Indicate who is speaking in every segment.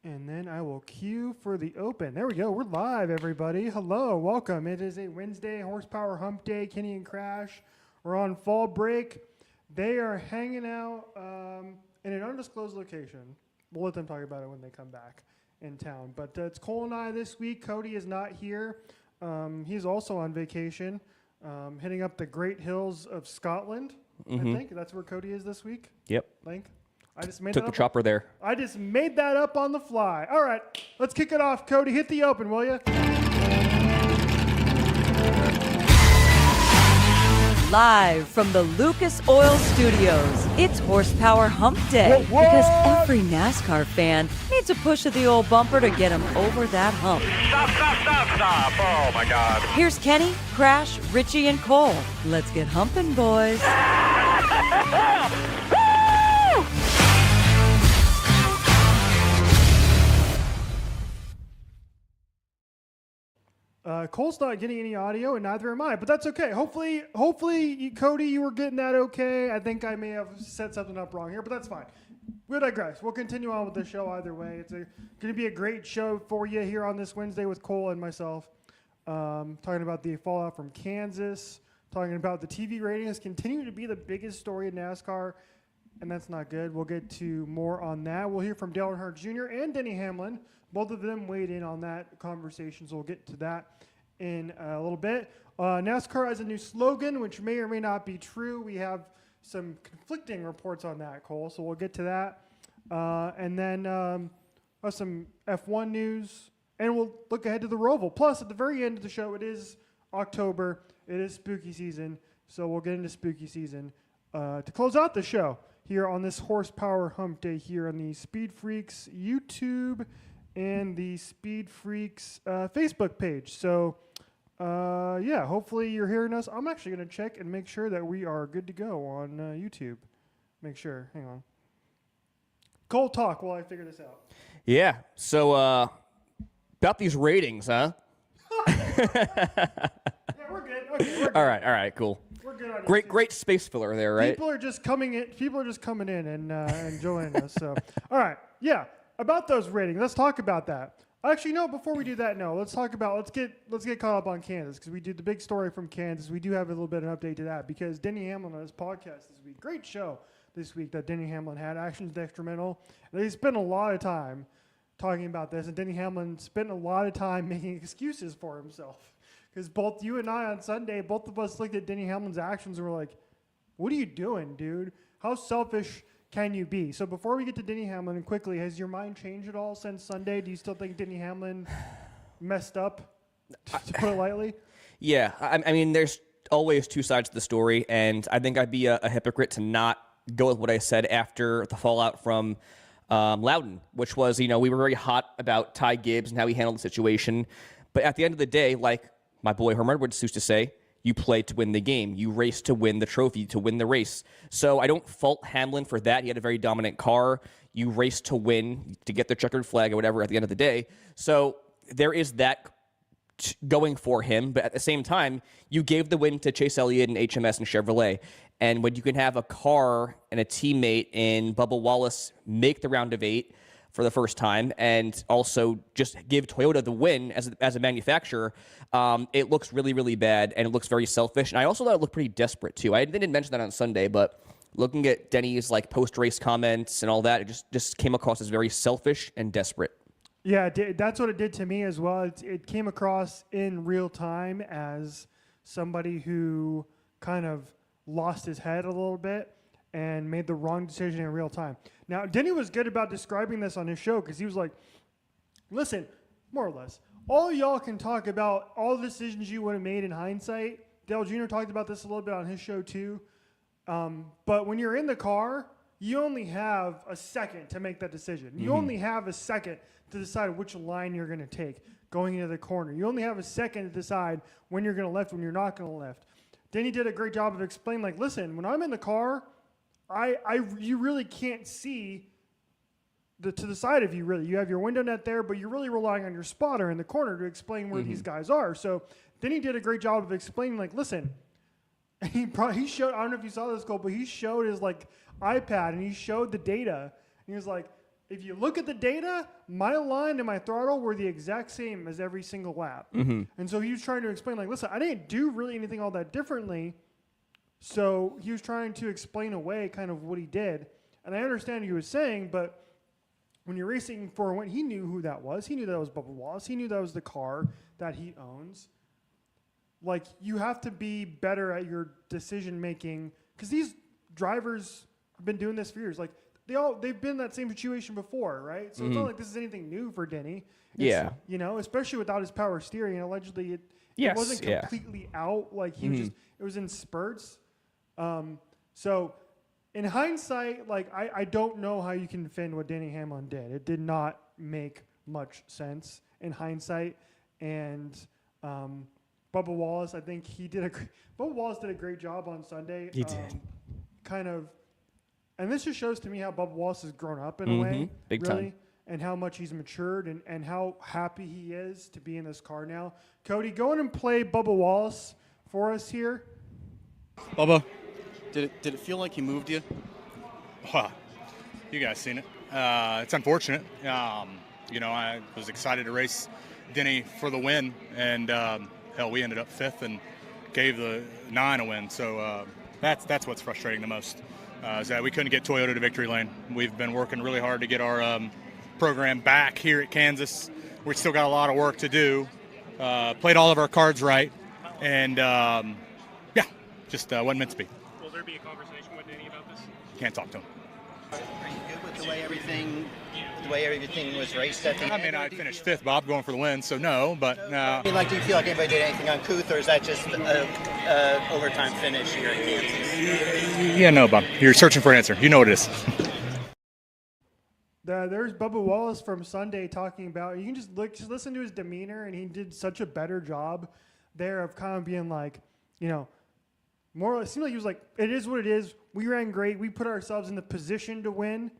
Speaker 1: And then I will cue for the open. There we go. We're live, everybody. Hello. Welcome. It is a Wednesday, Horsepower Hump Day. Kenny and Crash are on fall break. They are hanging out in an undisclosed location. We'll let them talk about it when they come back in town. But it's Cole and I this week. Cody is not here. He's also on vacation, hitting up the Great Hills of Scotland. I think that's where Cody is this week.
Speaker 2: Yep.
Speaker 1: Link. I just made
Speaker 2: Took the chopper there.
Speaker 1: I just made that up on the fly. All right, let's kick it off. Cody, hit the open, will you?
Speaker 3: Live from the Lucas Oil Studios, it's Horsepower Hump Day.
Speaker 1: What?
Speaker 3: Because every NASCAR fan needs a push of the old bumper to get him over that hump.
Speaker 4: Stop. Oh, my God.
Speaker 3: Here's Kenny, Crash, Richie, and Cole. Let's get humping, boys.
Speaker 1: Cole's not getting any audio, and neither am I, but that's okay. Hopefully, Cody, you were getting that okay. I think I may have set something up wrong here, but that's fine. We'll digress. We'll continue on with the show either way. It's going to be a great show for you here on this Wednesday with Cole and myself. Talking about the fallout from Kansas, talking about the TV ratings continue to be the biggest story in NASCAR, and that's not good. We'll get to more on that. We'll hear from Dale Earnhardt Jr. and Denny Hamlin. Both of them weighed in on that conversation, so we'll get to that in a little bit. NASCAR has a new slogan, which may or may not be true. We have some conflicting reports on that, Cole, so we'll get to that. And then some F1 news, and we'll look ahead to the Roval. Plus, at the very end of the show, it is October. It is spooky season, so we'll get into spooky season to close out the show here on this Horsepower Hump Day here on the Speed Freaks YouTube and the Speed Freaks Facebook page. So, hopefully you're hearing us. I'm actually going to check and make sure that we are good to go on YouTube. Make sure. Hang on. Cole, talk while I figure this out.
Speaker 2: Yeah. So, about these ratings, huh?
Speaker 1: Yeah, we're good. Okay, we're good.
Speaker 2: All right, cool.
Speaker 1: We're good on it.
Speaker 2: Great space filler there, right?
Speaker 1: People are just coming in and joining us. So, all right. Yeah. About those ratings, let's talk about that. Actually, no. Before we do that, let's get caught up on Kansas because we did the big story from Kansas. We do have a little bit of an update to that because Denny Hamlin on his podcast this week, great show this week that Denny Hamlin had, Actions Detrimental. And they spent a lot of time talking about this, and Denny Hamlin spent a lot of time making excuses for himself because both you and I on Sunday, both of us looked at Denny Hamlin's actions and were like, "What are you doing, dude? How selfish can you be?" So before we get to Denny Hamlin, and quickly, has your mind changed at all since Sunday? Do you still think Denny Hamlin messed up, to put it lightly? Yeah,
Speaker 2: I mean, there's always two sides to the story, and I think I'd be a hypocrite to not go with what I said after the fallout from Loudon, which was, we were very hot about Ty Gibbs and how he handled the situation. But at the end of the day, like my boy Herm Edwards used to say, you play to win the game. You race to win the trophy, to win the race. So I don't fault Hamlin for that. He had a very dominant car. You race to win, to get the checkered flag or whatever at the end of the day. So there is that going for him. But at the same time, you gave the win to Chase Elliott and HMS and Chevrolet. And when you can have a car and a teammate in Bubba Wallace make the round of 8 for the first time, and also just give Toyota the win as a manufacturer, it looks really, really bad, and it looks very selfish. And I also thought it looked pretty desperate, too. I didn't mention that on Sunday, but looking at Denny's post-race comments and all that, it just came across as very selfish and desperate.
Speaker 1: Yeah, that's what it did to me as well. It came across in real time as somebody who kind of lost his head a little bit and made the wrong decision in real time. Now, Denny was good about describing this on his show because he was like, listen, more or less, all y'all can talk about all the decisions you would have made in hindsight. Dale Jr. talked about this a little bit on his show too. But when you're in the car, you only have a second to make that decision. You only have a second to decide which line you're going to take going into the corner. You only have a second to decide when you're going to left, when you're not going to left. Denny did a great job of explaining, listen, when I'm in the car, you really can't see to the side of you, really. You have your window net there, but you're really relying on your spotter in the corner to explain where these guys are. So Denny did a great job of explaining, listen, he showed, I don't know if you saw this, Cole, but he showed his iPad and he showed the data. And he was like, if you look at the data, my line and my throttle were the exact same as every single lap. And so he was trying to explain, like, listen, I didn't do really anything all that differently. So he was trying to explain away kind of what he did. And I understand what he was saying, but when you're racing for when he knew who that was. He knew that was Bubba Wallace. He knew that was the car that he owns. Like, you have to be better at your decision making, because these drivers have been doing this for years. Like, they've been in that same situation before, right? So it's not like this is anything new for Denny.
Speaker 2: Yeah.
Speaker 1: You know, especially without his power steering, and allegedly it wasn't completely out. Like, he was just, it was in spurts. So in hindsight, like, I don't know how you can defend what Denny Hamlin did. It did not make much sense in hindsight. And Bubba Wallace, I think Bubba Wallace did a great job on Sunday.
Speaker 2: He did.
Speaker 1: Kind of, and this just shows to me how Bubba Wallace has grown up in a way,
Speaker 2: Big
Speaker 1: really,
Speaker 2: time.
Speaker 1: and how much he's matured and how happy he is to be in this car now. Cody, go in and play Bubba Wallace for us here.
Speaker 5: Bubba, did it feel like he moved you?
Speaker 6: You guys seen it. It's unfortunate. You know, I was excited to race Denny for the win, and hell, we ended up fifth and gave the 9 a win. So that's what's frustrating the most, is that we couldn't get Toyota to victory lane. We've been working really hard to get our program back here at Kansas. We still got a lot of work to do. Played all of our cards right, and just wasn't meant to be.
Speaker 7: Will there be a conversation with Denny about this?
Speaker 6: Can't talk to him.
Speaker 8: Are you good with the way everything was raced at the end?
Speaker 6: I mean, I finished fifth, Bob, going for the win, so no, but...
Speaker 8: I mean, like, do you feel like anybody did anything uncouth, or is that just an overtime finish here in Kansas?
Speaker 6: Yeah, no, Bob. You're searching for an answer. You know what it is.
Speaker 1: There's Bubba Wallace from Sunday talking about, you can just listen to his demeanor, and he did such a better job there of kind of being like, you know, more, it seemed like he was like, it is what it is. We ran great. We put ourselves in the position to win,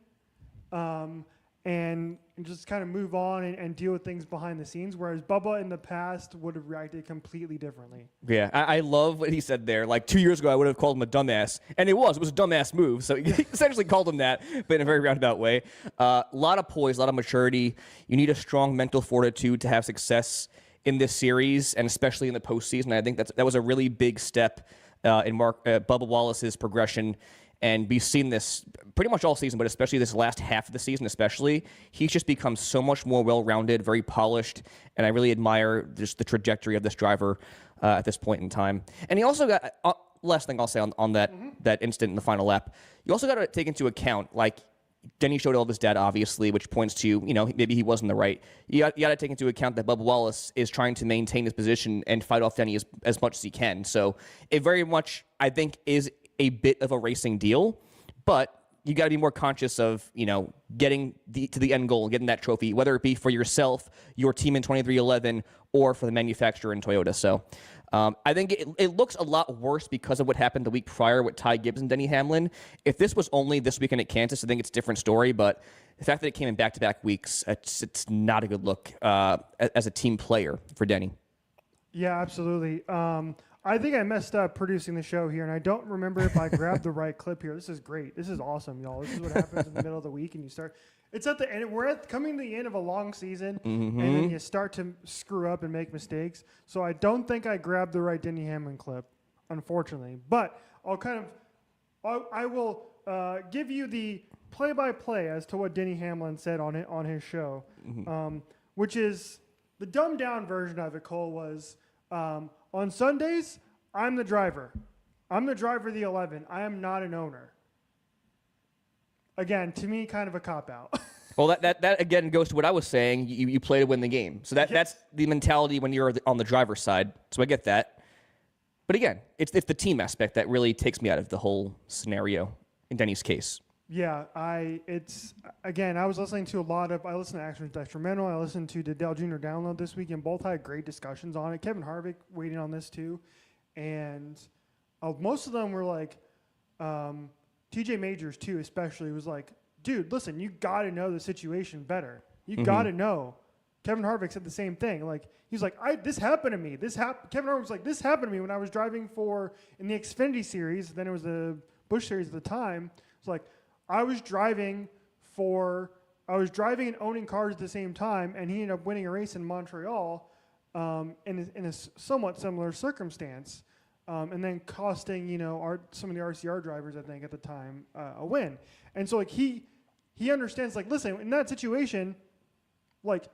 Speaker 1: and just kind of move on and deal with things behind the scenes. Whereas Bubba in the past would have reacted completely differently.
Speaker 2: Yeah, I love what he said there. Like 2 years ago, I would have called him a dumbass, and it was a dumbass move. So he essentially called him that, but in a very roundabout way. A lot of poise, a lot of maturity. You need a strong mental fortitude to have success in this series, and especially in the postseason. I think that was a really big step in Bubba Wallace's progression. And we've seen this pretty much all season, but especially this last half of the season especially. He's just become so much more well-rounded, very polished, and I really admire just the trajectory of this driver at this point in time. And he also got, last thing I'll say on that instant in the final lap, you also got to take into account, like, Denny showed all of his data, obviously, which points to, you know, maybe he wasn't the right. You got to take into account that Bubba Wallace is trying to maintain his position and fight off Denny as much as he can. So it very much, I think, is a bit of a racing deal, but you got to be more conscious of, you know, getting to the end goal, getting that trophy, whether it be for yourself, your team in 2311, or for the manufacturer in Toyota. So I think it looks a lot worse because of what happened the week prior with Ty Gibbs and Denny Hamlin. If this was only this weekend at Kansas, I think it's a different story, but the fact that it came in back-to-back weeks, it's not a good look as a team player for Denny.
Speaker 1: Yeah, absolutely. I think I messed up producing the show here, and I don't remember if I grabbed the right clip here. This is great. This is awesome, y'all. This is what happens in the middle of the week, and you start. It's at the end. We're coming to the end of a long season, and then you start to screw up and make mistakes. So I don't think I grabbed the right Denny Hamlin clip, unfortunately. But I will give you the play-by-play as to what Denny Hamlin said on his show, which is the dumbed-down version of it. Cole was. On Sundays, I'm the driver. I'm the driver of the 11. I am not an owner. Again, to me, kind of a cop-out.
Speaker 2: Well, that again goes to what I was saying. You play to win the game. So that's the mentality when you're on the driver's side. So I get that. But again, it's the team aspect that really takes me out of the whole scenario in Denny's case.
Speaker 1: Yeah, I was listening to I listened to Action Detrimental. I listened to the Dale Jr. Download this week, and both had great discussions on it. Kevin Harvick waiting on this too. And most of them were like, TJ Majors too, especially, was like, dude, listen, you got to know the situation better. You got to know. Kevin Harvick said the same thing. Like, he's like, this happened to me. Kevin Harvick was like, this happened to me when I was driving in the Xfinity Series. Then it was the Busch Series at the time. It's like, I was driving for I was driving and owning cars at the same time, and he ended up winning a race in Montreal in a somewhat similar circumstance, and then costing some of the RCR drivers, I think, at the time a win. And so like he understands, like, listen, in that situation, like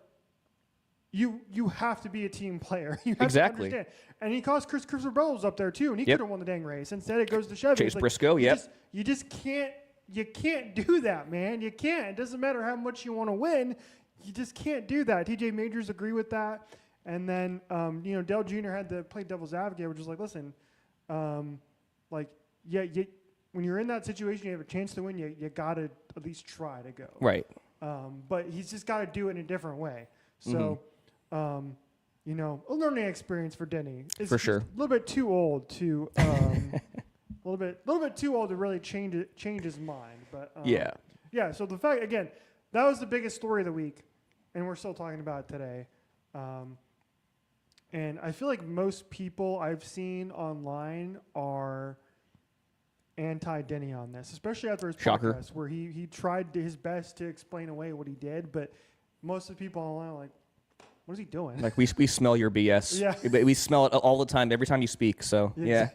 Speaker 1: you have to be a team player. You have to understand. And he cost Christopher Bell was up there too, and he could have won the dang race. Instead, it goes to Chevy.
Speaker 2: Chase Briscoe.
Speaker 1: You just can't. You can't do that, man. You can't. It doesn't matter how much you want to win. You just can't do that. TJ Majors agree with that. And then, Dale Jr. had to play devil's advocate, which was like, listen, when you're in that situation, you have a chance to win. You got to at least try to go.
Speaker 2: Right.
Speaker 1: But he's just got to do it in a different way. So, a learning experience for Denny.
Speaker 2: For sure.
Speaker 1: He's a little bit too old to. A little bit too old to really change his mind, but yeah. So the fact, again, that was the biggest story of the week, and we're still talking about it today. And I feel like most people I've seen online are anti-Denny on this, especially after his podcast, where he tried his best to explain away what he did, but most of the people online are like, what is he doing?
Speaker 2: Like, we smell your BS.
Speaker 1: Yeah.
Speaker 2: We smell it all the time, every time you speak. So, yeah.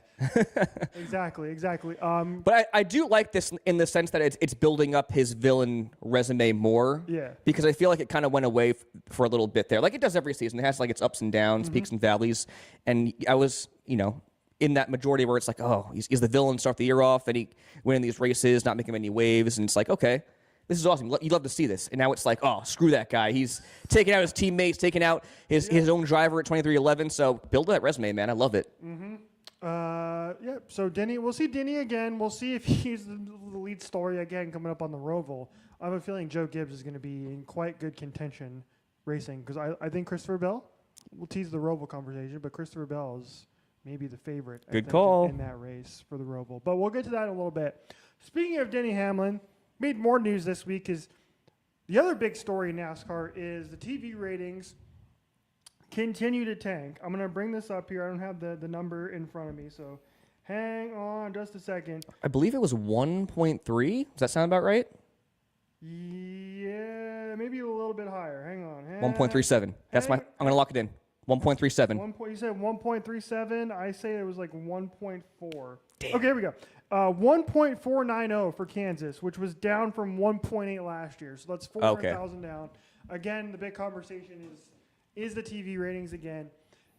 Speaker 1: Exactly.
Speaker 2: But I do like this in the sense that it's building up his villain resume more.
Speaker 1: Yeah.
Speaker 2: Because I feel like it kind of went away for a little bit there. Like it does every season. It has like its ups and downs, peaks and valleys. And I was, in that majority where it's like, oh, he's the villain, start the year off, and he winning these races, not making any waves. And it's like, okay. This is awesome. You'd love to see this. And now it's like, oh, screw that guy. He's taking out his teammates, taking out his own driver at 2311. So build that resume, man. I love it.
Speaker 1: So Denny, we'll see Denny again. We'll see if he's the lead story again coming up on the Roval. I have a feeling Joe Gibbs is going to be in quite good contention racing, because I think Christopher Bell, we'll tease the Roval conversation, but Christopher Bell is maybe the favorite.
Speaker 2: Good call.
Speaker 1: In that race for the Roval. But we'll get to that in a little bit. Speaking of Denny Hamlin, made more news this week is the other big story in NASCAR is the TV ratings continue to tank. I'm going to bring this up here. I don't have the number in front of me, so hang on just a second.
Speaker 2: I believe it was 1.3. Does that sound about right?
Speaker 1: Yeah, maybe a little bit higher. Hang on.
Speaker 2: 1.37. I'm going to lock it in. 1.37.
Speaker 1: You said 1.37. I say it was like 1.4. Damn. Okay, here we go. 1.490 for Kansas, which was down from 1.8 last year. So that's 400,000 down. Again, the big conversation is the TV ratings again.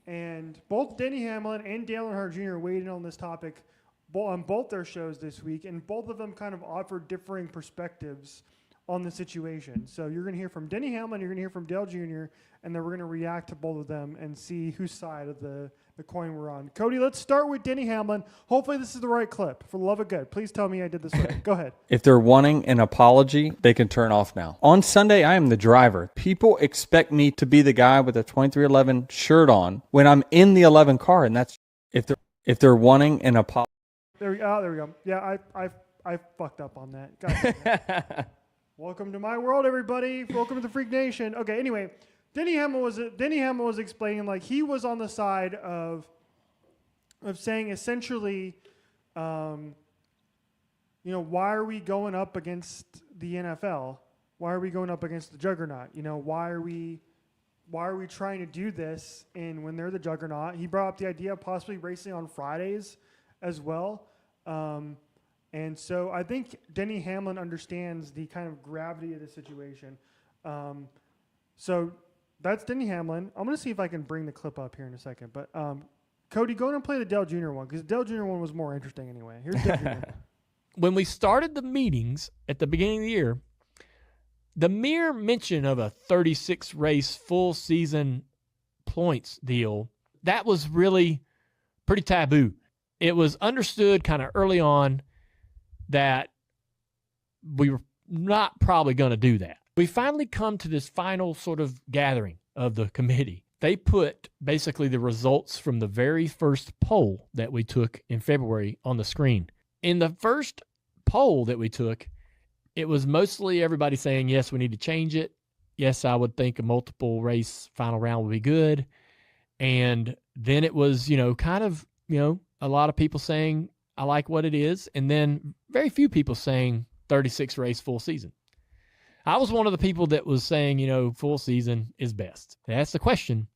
Speaker 1: And both Denny Hamlin and Dale Earnhardt Jr. weighed in on this topic on both their shows this week, and both of them kind of offered differing perspectives on the situation. So you're going to hear from Denny Hamlin, you're going to hear from Dale Jr., and then we're going to react to both of them and see whose side of the coin we're on. Cody, let's start with Denny Hamlin. Hopefully this is the right clip. For the love of good, please tell me I did this right. Go ahead.
Speaker 9: If they're wanting an apology, they can turn off now. On Sunday, I am the driver. People expect me to be the guy with a 2311 shirt on when I'm in the 11 car, and that's if they're wanting an apology.
Speaker 1: There we go. Yeah, I fucked up on that. Gotcha. Welcome to my world, everybody. Welcome to the Freak Nation. Okay, anyway, Denny Hamlin was explaining, like, he was on the side of saying essentially, why are we going up against the NFL? Why are we going up against the juggernaut? Why are we trying to do this? And when they're the juggernaut, he brought up the idea of possibly racing on Fridays as well. And so I think Denny Hamlin understands the kind of gravity of the situation. So that's Denny Hamlin. I'm going to see if I can bring the clip up here in a second. But Cody, go ahead and play the Dale Jr. one, because the Dale Jr. one was more interesting anyway. Here's Dale Jr.
Speaker 10: When we started the meetings at the beginning of the year, the mere mention of a 36-race full season points deal, that was really pretty taboo. It was understood kind of early on that we were not probably going to do that. We finally come to this final sort of gathering of the committee. They put basically the results from the very first poll that we took in February on the screen. In the first poll that we took, it was mostly everybody saying, yes, we need to change it. Yes, I would think a multiple race final round would be good. And then it was, a lot of people saying, I like what it is. And then very few people saying 36 race full season. I was one of the people that was saying, full season is best. That's the question.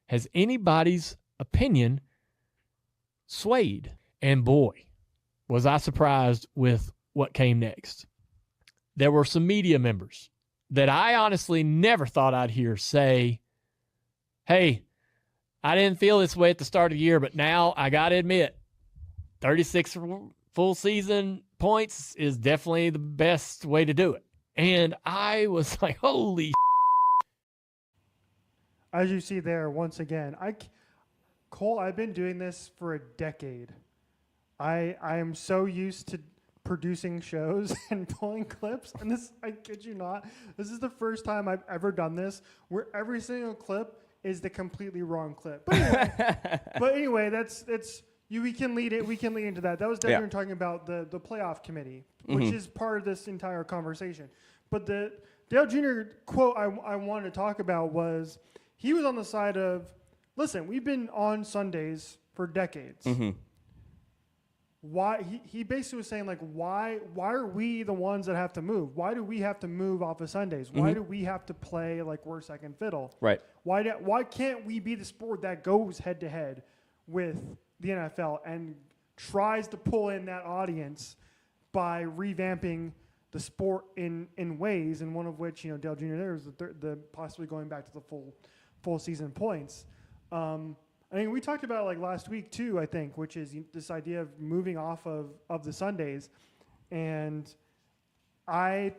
Speaker 10: Has anybody's opinion swayed? And boy, was I surprised with what came next. There were some media members that I honestly never thought I'd hear say, hey, I didn't feel this way at the start of the year, but now I got to admit, 36 full season points is definitely the best way to do it. And I was like, holy
Speaker 1: As you see there, once again, Cole, I've been doing this for a decade. I am so used to producing shows and pulling clips, and this, I kid you not, this is the first time I've ever done this where every single clip is the completely wrong clip. But anyway, that's we can lead into that. That was definitely talking about the playoff committee, which is part of this entire conversation. But the Dale Jr. quote I wanted to talk about was, he was on the side of, listen, we've been on Sundays for decades. Why he basically was saying, like, why are we the ones that have to move? Why do we have to move off of Sundays? Why do we have to play like we're second fiddle?
Speaker 2: Right.
Speaker 1: Why can't we be the sport that goes head to head with the NFL and tries to pull in that audience by revamping the sport in ways, and one of which, Dale Jr. there was the possibly going back to the full season points. I mean, we talked about it like last week too, I think, which is this idea of moving off of the Sundays, and I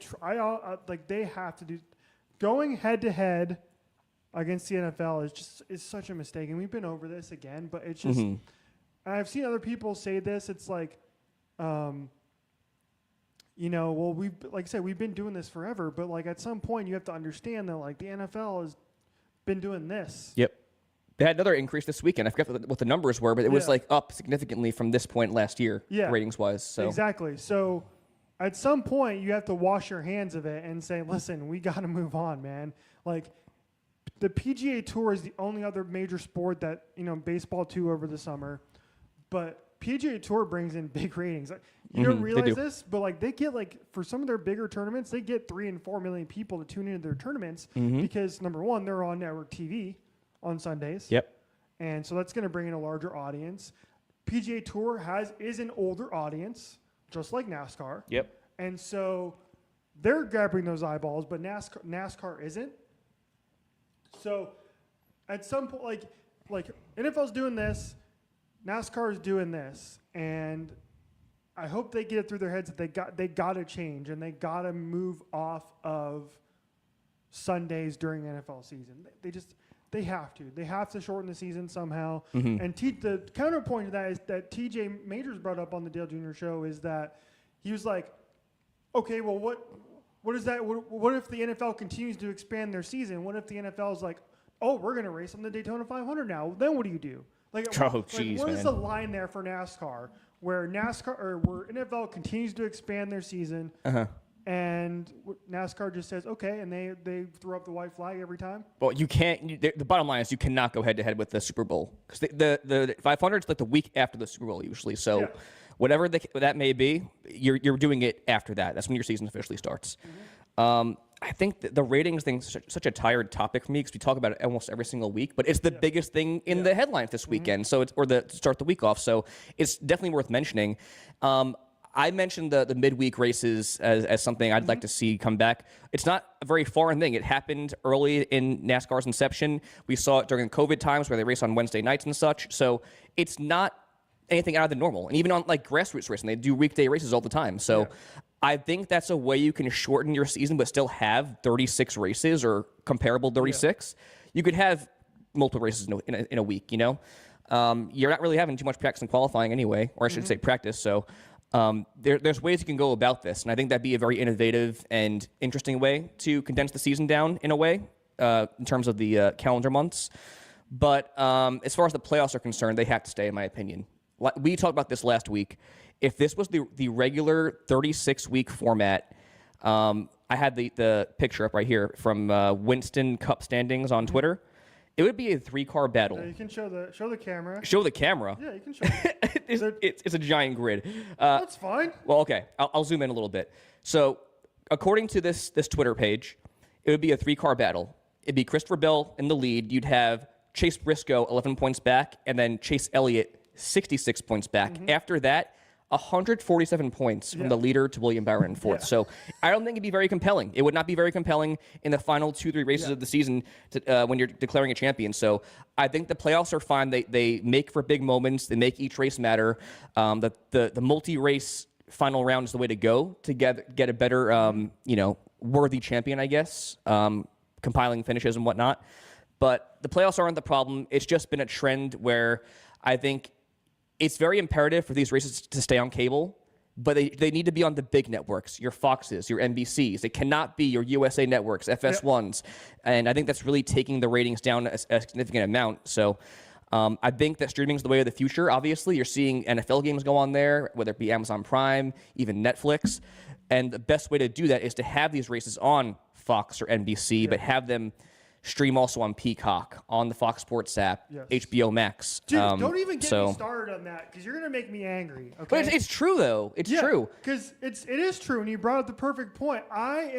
Speaker 1: like they have to do going head to head against the NFL is such a mistake, and we've been over this again, but it's just. And I've seen other people say this. It's like, well, like I said, we've been doing this forever, but like at some point you have to understand that like the NFL has been doing this.
Speaker 2: Yep. They had another increase this weekend. I forget what the numbers were, but it was like up significantly from this point last year, ratings-wise. So
Speaker 1: exactly. So at some point, you have to wash your hands of it and say, listen, we got to move on, man. Like, the PGA Tour is the only other major sport that, baseball too over the summer. But PGA Tour brings in big ratings. Like, you don't realize this, but like they get for some of their bigger tournaments, they get 3 and 4 million people to tune into their tournaments because, number one, they're on network TV on Sundays.
Speaker 2: Yep.
Speaker 1: And so that's going to bring in a larger audience. PGA Tour is an older audience, just like NASCAR.
Speaker 2: Yep.
Speaker 1: And so they're grabbing those eyeballs, but NASCAR isn't. So at some point, like NFL's doing this, NASCAR is doing this, and I hope they get it through their heads that they got to change and they got to move off of Sundays during NFL season. They have to. They have to shorten the season somehow. And the counterpoint to that is that TJ Majors brought up on the Dale Jr. show is that he was like, okay, well, what is that? What if the NFL continues to expand their season? What if the NFL is like, oh, we're going to race on the Daytona 500 now? Then what do you do? What is the line there for NASCAR where NFL continues to expand their season? And NASCAR just says, okay, and they throw up the white flag every time?
Speaker 2: Well, you can't. The bottom line is you cannot go head-to-head with the Super Bowl. Because the 500 is like the week after the Super Bowl usually. So whatever that may be, you're doing it after that. That's when your season officially starts. I think the ratings thing is such a tired topic for me because we talk about it almost every single week. But it's the biggest thing in the headlines this weekend. So to start the week off. So it's definitely worth mentioning. I mentioned the midweek races as something I'd like to see come back. It's not a very foreign thing. It happened early in NASCAR's inception. We saw it during COVID times where they race on Wednesday nights and such. So it's not anything out of the normal. And even on like grassroots racing, they do weekday races all the time. So I think that's a way you can shorten your season but still have 36 races or comparable 36. You could have multiple races in a week, You're not really having too much practice and qualifying anyway, or I should say practice. So there's ways you can go about this, and I think that'd be a very innovative and interesting way to condense the season down in a way in terms of the calendar months. But as far as the playoffs are concerned, they have to stay, in my opinion. We talked about this last week. If this was the regular 36-week format, I had the picture up right here from Winston Cup standings on Twitter. It would be a 3-car battle.
Speaker 1: You can show the camera.
Speaker 2: Show the camera?
Speaker 1: Yeah, you can show it.
Speaker 2: It's a giant grid.
Speaker 1: That's fine.
Speaker 2: Well, okay. I'll zoom in a little bit. So according to this Twitter page, it would be a 3-car battle. It'd be Christopher Bell in the lead. You'd have Chase Briscoe 11 points back, and then Chase Elliott 66 points back. After that, 147 points from the leader to William Byron in fourth. So I don't think it'd be very compelling. It would not be very compelling in the final 2-3 races of the season when you're declaring a champion. So I think the playoffs are fine. They make for big moments. They make each race matter. The multi-race final round is the way to go to get a better, worthy champion, I guess, compiling finishes and whatnot. But the playoffs aren't the problem. It's just been a trend where I think it's very imperative for these races to stay on cable, but they need to be on the big networks, your Foxes, your NBCs. It cannot be your USA networks, FS1s. And I think that's really taking the ratings down a significant amount. So I think that streaming is the way of the future. Obviously, you're seeing NFL games go on there, whether it be Amazon Prime, even Netflix. And the best way to do that is to have these races on Fox or NBC, but have them stream also on Peacock, on the Fox Sports app, HBO Max.
Speaker 1: Dude, don't even get me started on that because you're going to make me angry. Okay?
Speaker 2: But it's true, though. It's true.
Speaker 1: Because it is true, and you brought up the perfect point. I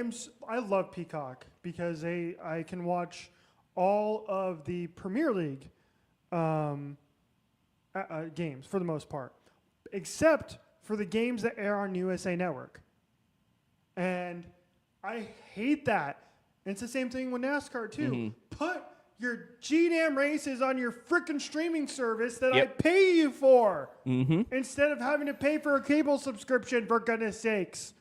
Speaker 1: love Peacock because I can watch all of the Premier League games for the most part, except for the games that air on USA Network. And I hate that. And it's the same thing with NASCAR, too. Put your G-damn races on your freaking streaming service that I pay you for instead of having to pay for a cable subscription, for goodness sakes.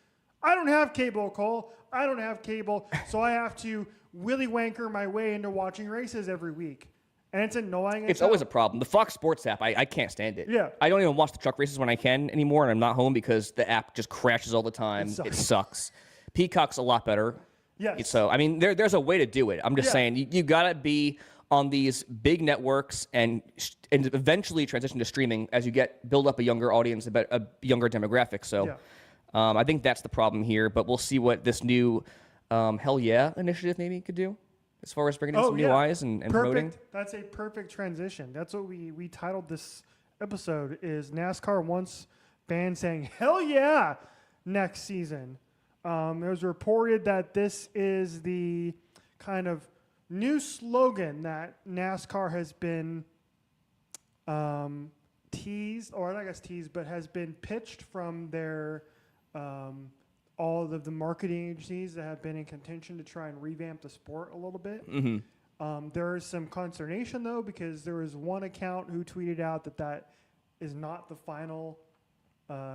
Speaker 1: I don't have cable, Cole. I don't have cable, so I have to willy wanker my way into watching races every week. And it's annoying.
Speaker 2: It's always a problem. The Fox Sports app, I can't stand it.
Speaker 1: Yeah.
Speaker 2: I don't even watch the truck races when I can anymore, and I'm not home because the app just crashes all the time. It sucks. Peacock's a lot better.
Speaker 1: Yes.
Speaker 2: So, I mean, there's a way to do it. I'm just saying, you got to be on these big networks and eventually transition to streaming as you build up a younger audience, a younger demographic. So I think that's the problem here, but we'll see what this new Hell Yeah initiative maybe could do as far as bringing in some new eyes and promoting.
Speaker 1: That's a perfect transition. That's what we titled this episode is NASCAR wants bans saying Hell Yeah next season. It was reported that this is the kind of new slogan that NASCAR has been teased, or I guess teased, but has been pitched from their all of the marketing agencies that have been in contention to try and revamp the sport a little bit. There is some consternation, though, because there was one account who tweeted out that is not the final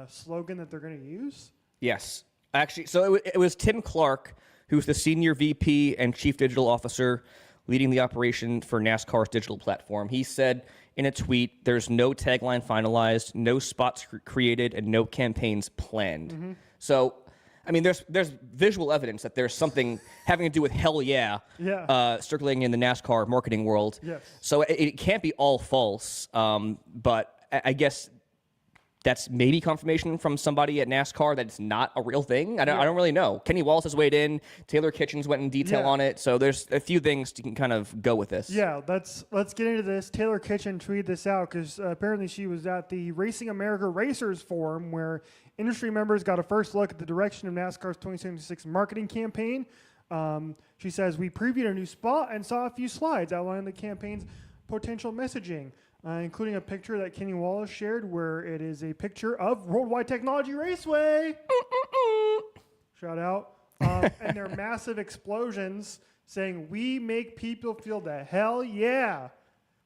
Speaker 1: slogan that they're going to use.
Speaker 2: Yes. Actually, so it was Tim Clark, who's the senior VP and chief digital officer leading the operation for NASCAR's digital platform. He said in a tweet, there's no tagline finalized, no spots created, and no campaigns planned. So, I mean, there's visual evidence that there's something having to do with Hell Yeah, circulating in the NASCAR marketing world.
Speaker 1: Yes.
Speaker 2: So it can't be all false, but I guess that's maybe confirmation from somebody at NASCAR that it's not a real thing. I don't really know. Kenny Wallace has weighed in. Taylor Kitchens went in detail on it. So there's a few things you can kind of go with this.
Speaker 1: Yeah, let's get into this. Taylor Kitchen tweeted this out because apparently she was at the Racing America Racers Forum where industry members got a first look at the direction of NASCAR's 2076 marketing campaign. She says, we previewed a new spot and saw a few slides outlining the campaign's potential messaging. Including a picture that Kenny Wallace shared where it is a picture of Worldwide Technology Raceway. Shout out. And their massive explosions saying, we make people feel the hell yeah.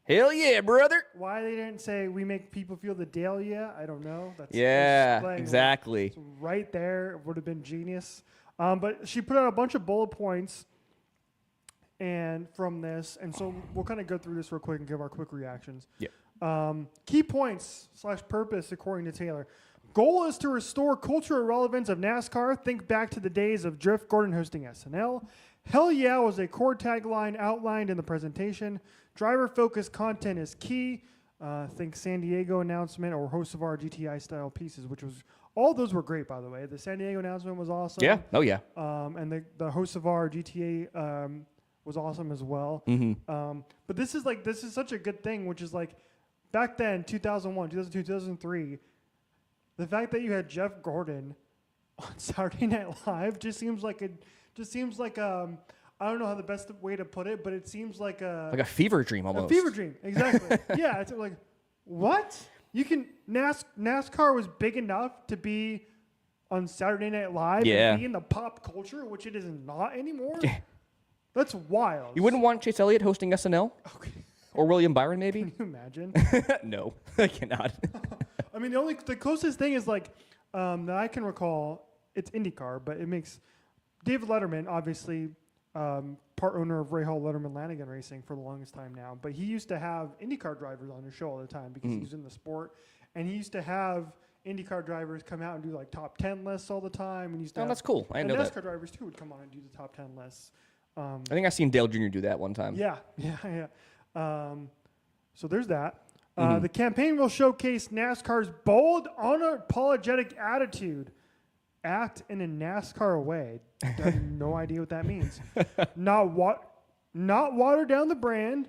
Speaker 2: Hell yeah, brother.
Speaker 1: Why they didn't say we make people feel the Dale yeah, I don't know. That's
Speaker 2: exactly.
Speaker 1: It's right there. It would have been genius. But she put out a bunch of bullet points and from this, and so we'll kind of go through this real quick and give our quick reactions. Key points / purpose, according to Taylor. Goal is to restore cultural relevance of NASCAR. Think back to the days of Jeff Gordon hosting SNL. Hell yeah was a core tagline outlined in the presentation. Driver-focused content is key. Think San Diego announcement or host of our GTI-style pieces, which was all those were great, by the way. The San Diego announcement was awesome.
Speaker 2: Yeah. Oh yeah.
Speaker 1: And the host of our GTA was awesome as well. But this is such a good thing, which is like back then, 2001, 2002, 2003, the fact that you had Jeff Gordon on Saturday Night Live just seems like I don't know how the best way to put it, but it seems like
Speaker 2: a fever dream almost.
Speaker 1: A fever dream, exactly. Yeah, it's like, what? You can NASCAR was big enough to be on Saturday Night Live and be in the pop culture, which it is not anymore. That's wild.
Speaker 2: You wouldn't want Chase Elliott hosting SNL?
Speaker 1: Okay.
Speaker 2: Or William Byron, maybe?
Speaker 1: Can you imagine?
Speaker 2: No, I cannot.
Speaker 1: I mean, the closest thing is like that I can recall. It's IndyCar, but it makes David Letterman, obviously, part owner of Ray Hall Letterman Lanigan Racing for the longest time now. But he used to have IndyCar drivers on his show all the time because he's in the sport, and he used to have IndyCar drivers come out and do like top 10 lists all the time. And used to
Speaker 2: that's cool. I didn't know that.
Speaker 1: NASCAR drivers too would come on and do the top 10 lists.
Speaker 2: I think I've seen Dale Jr. do that one time.
Speaker 1: Yeah. So there's that. The campaign will showcase NASCAR's bold, unapologetic attitude. Act in a NASCAR way. I have no idea what that means. Not water down the brand.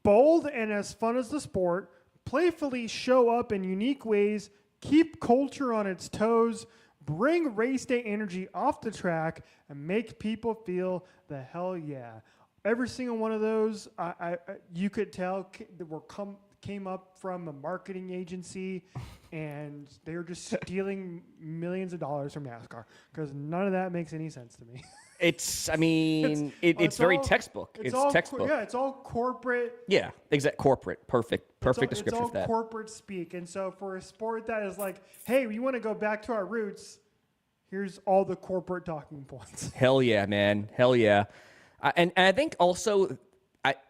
Speaker 1: Bold and as fun as the sport. Playfully show up in unique ways. Keep culture on its toes. Bring race day energy off the track and make people feel the hell yeah. Every single one of those, you could tell came up from a marketing agency, and they were just stealing millions of dollars from NASCAR because none of that makes any sense to me.
Speaker 2: It's very textbook. It's textbook.
Speaker 1: It's all corporate.
Speaker 2: Yeah, exact corporate. Perfect description
Speaker 1: it's all
Speaker 2: for that.
Speaker 1: Corporate speak. And so for a sport that is like, hey, we want to go back to our roots, here's all the corporate talking points.
Speaker 2: Hell yeah, man. Hell yeah. And I think also,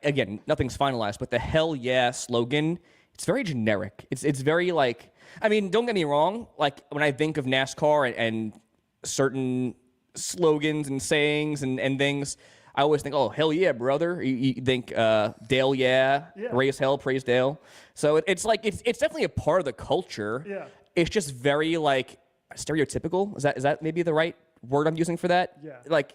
Speaker 2: again, nothing's finalized, but the hell yeah slogan, it's very generic. It's very like, I mean, don't get me wrong. Like when I think of NASCAR and certain slogans and sayings and things, I always think, oh, hell yeah, brother. You think Dale, yeah, raise hell, praise Dale. So it's like, it's definitely a part of the culture.
Speaker 1: Yeah.
Speaker 2: It's just very like stereotypical. Is that maybe the right word I'm using for that?
Speaker 1: Yeah.
Speaker 2: Like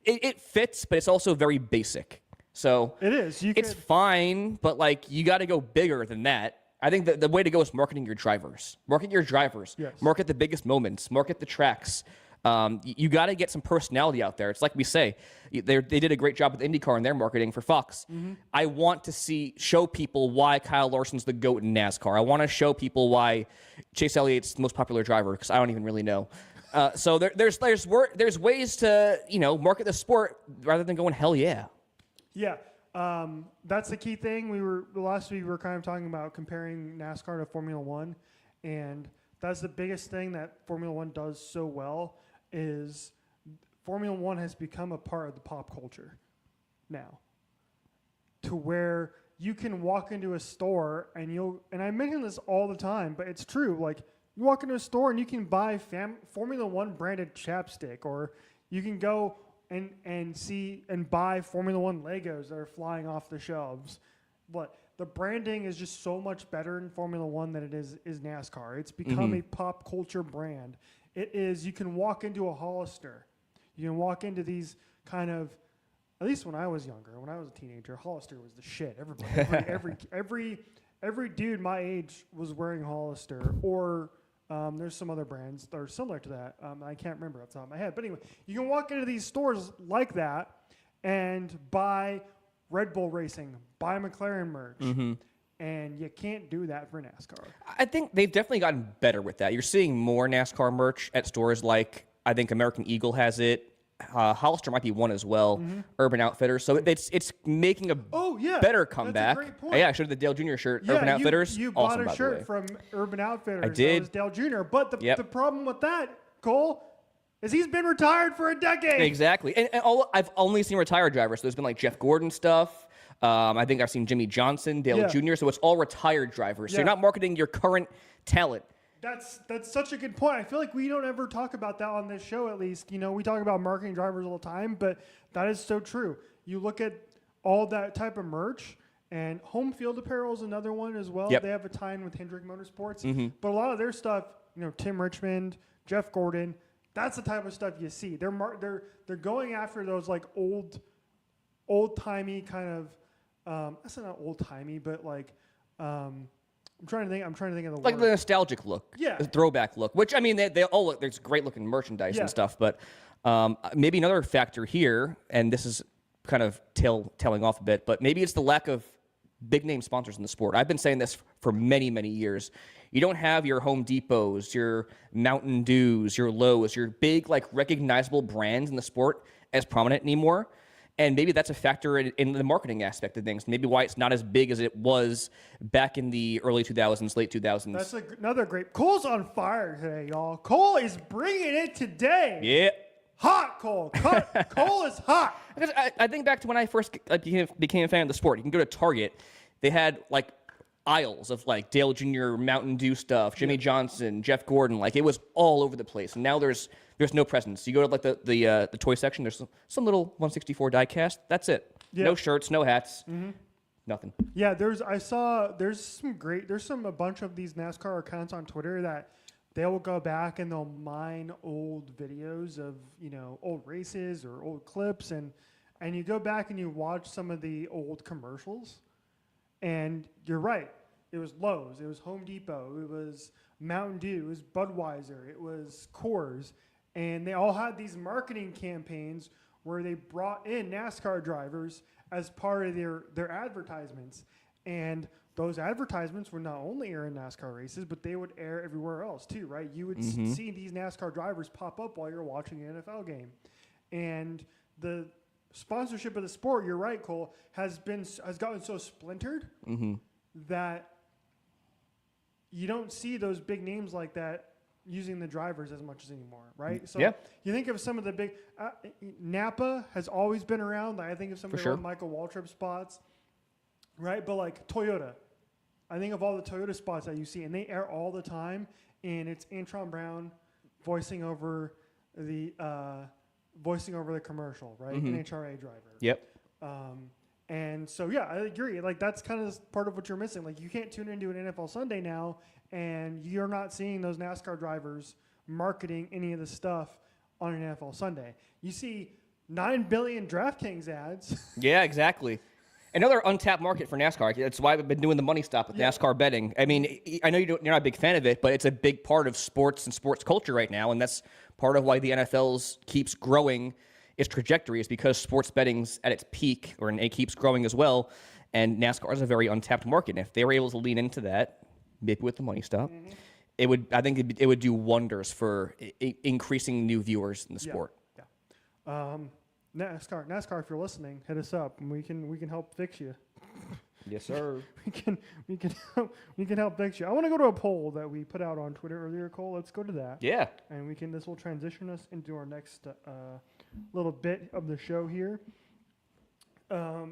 Speaker 2: it fits, but it's also very basic. So
Speaker 1: it is.
Speaker 2: It's fine, but like you got to go bigger than that. I think the way to go is marketing your drivers. Market your drivers.
Speaker 1: Yes.
Speaker 2: Market the biggest moments. Market the tracks. You got to get some personality out there. It's like we say, they did a great job with IndyCar in their marketing for Fox. Mm-hmm. I want to show people why Kyle Larson's the GOAT in NASCAR. I want to show people why Chase Elliott's the most popular driver, because I don't even really know. So there's ways to market the sport rather than going hell yeah.
Speaker 1: Yeah, that's the key thing. Last week we were kind of talking about comparing NASCAR to Formula One, and that's the biggest thing that Formula One does so well is Formula One has become a part of the pop culture now, to where you can walk into a store and I mention this all the time, but it's true. Like you walk into a store and you can buy Formula One branded chapstick, or you can go and see and buy Formula One Legos that are flying off the shelves. But the branding is just so much better in Formula One than it is NASCAR. It's become a pop culture brand. It is, you can walk into a Hollister. You can walk into these kind of, at least when I was younger, when I was a teenager, Hollister was the shit. Every dude my age was wearing Hollister, or there's some other brands that are similar to that. I can't remember off the top of my head. But anyway, you can walk into these stores like that and buy Red Bull Racing, buy McLaren merch, and you can't do that for NASCAR.
Speaker 2: I think they've definitely gotten better with that. You're seeing more NASCAR merch at stores like, I think American Eagle has it. Hollister might be one as well. Urban Outfitters. So it's making a better comeback.
Speaker 1: That's a great point.
Speaker 2: Yeah, I showed the Dale Jr. shirt. Urban Outfitters.
Speaker 1: You
Speaker 2: awesome,
Speaker 1: bought a shirt from Urban Outfitters.
Speaker 2: I did.
Speaker 1: That was Dale Jr. But the problem with that, Cole, is he's been retired for a decade.
Speaker 2: Exactly. And I've only seen retired drivers. So there's been like Jeff Gordon stuff. I think I've seen Jimmy Johnson, Dale Jr. So it's all retired drivers. So you're not marketing your current talent.
Speaker 1: That's such a good point. I feel like we don't ever talk about that on this show, at least. We talk about marketing drivers all the time, but that is so true. You look at all that type of merch, and Home Field Apparel is another one as well.
Speaker 2: Yep.
Speaker 1: They have a tie-in with Hendrick Motorsports. But a lot of their stuff, Tim Richmond, Jeff Gordon, that's the type of stuff you see. They're going after those like old-timey kind of, that's not old-timey, but like I'm trying to think of the
Speaker 2: Like
Speaker 1: word.
Speaker 2: the nostalgic look,
Speaker 1: Yeah.
Speaker 2: the throwback look. Which I mean, they all look. There's great looking merchandise
Speaker 1: Yeah.
Speaker 2: and stuff, but maybe another factor here, and this is kind of tailing off a bit, but maybe it's the lack of big name sponsors in the sport. I've been saying this for many, many years. You don't have your Home Depots, your Mountain Dews, your Lowe's, your big like recognizable brands in the sport as prominent anymore. And maybe that's a factor in the marketing aspect of things. Maybe why it's not as big as it was back in the early 2000s, late 2000s.
Speaker 1: That's another great. Cole's on fire today, y'all. Cole is bringing it today.
Speaker 2: Yeah.
Speaker 1: Hot Cole. Cole is hot.
Speaker 2: Because I think back to when I first became a fan of the sport. You can go to Target. They had like aisles of like Dale Jr., Mountain Dew stuff, Jimmy Johnson, Jeff Gordon. Like it was all over the place. And now there's no presence. You go to like the toy section. There's some little 164 die cast. That's it.
Speaker 1: Yeah.
Speaker 2: No shirts, no hats, nothing.
Speaker 1: Yeah, there's a bunch of these NASCAR accounts on Twitter that they will go back and they'll mine old videos of, old races or old clips and you go back and you watch some of the old commercials and you're right. It was Lowe's, it was Home Depot, it was Mountain Dew, it was Budweiser, it was Coors, and they all had these marketing campaigns where they brought in NASCAR drivers as part of their advertisements. And those advertisements would not only air in NASCAR races, but they would air everywhere else too, right? You would see these NASCAR drivers pop up while you're watching an NFL game. And the sponsorship of the sport, you're right, Cole, has gotten so splintered that you don't see those big names like that using the drivers as much as anymore, right? So you think of some of the big Napa has always been around. Like I think of some of the old Michael Waltrip spots, right? But like Toyota, I think of all the Toyota spots that you see, and they air all the time, and it's Antron Brown voicing over the commercial, right? An HRA driver.
Speaker 2: Yep.
Speaker 1: And so, yeah, I agree. Like, that's kind of part of what you're missing. Like, you can't tune into an NFL Sunday now, and you're not seeing those NASCAR drivers marketing any of the stuff on an NFL Sunday. You see 9 billion DraftKings ads.
Speaker 2: Yeah, exactly. Another untapped market for NASCAR. That's why we've been doing the money stop with NASCAR betting. I mean, I know you're not a big fan of it, but it's a big part of sports and sports culture right now, and that's part of why the NFL's keeps growing its trajectory is because sports betting's at its peak, and it keeps growing as well, and NASCAR is a very untapped market. And if they were able to lean into that, maybe with the money stop, it would do wonders for increasing new viewers in the sport.
Speaker 1: Yeah. NASCAR, if you're listening, hit us up and we can help fix you.
Speaker 2: Yes, sir.
Speaker 1: we can help fix you. I want to go to a poll that we put out on Twitter earlier, Cole. Let's go to that.
Speaker 2: Yeah.
Speaker 1: And this will transition us into our next little bit of the show here,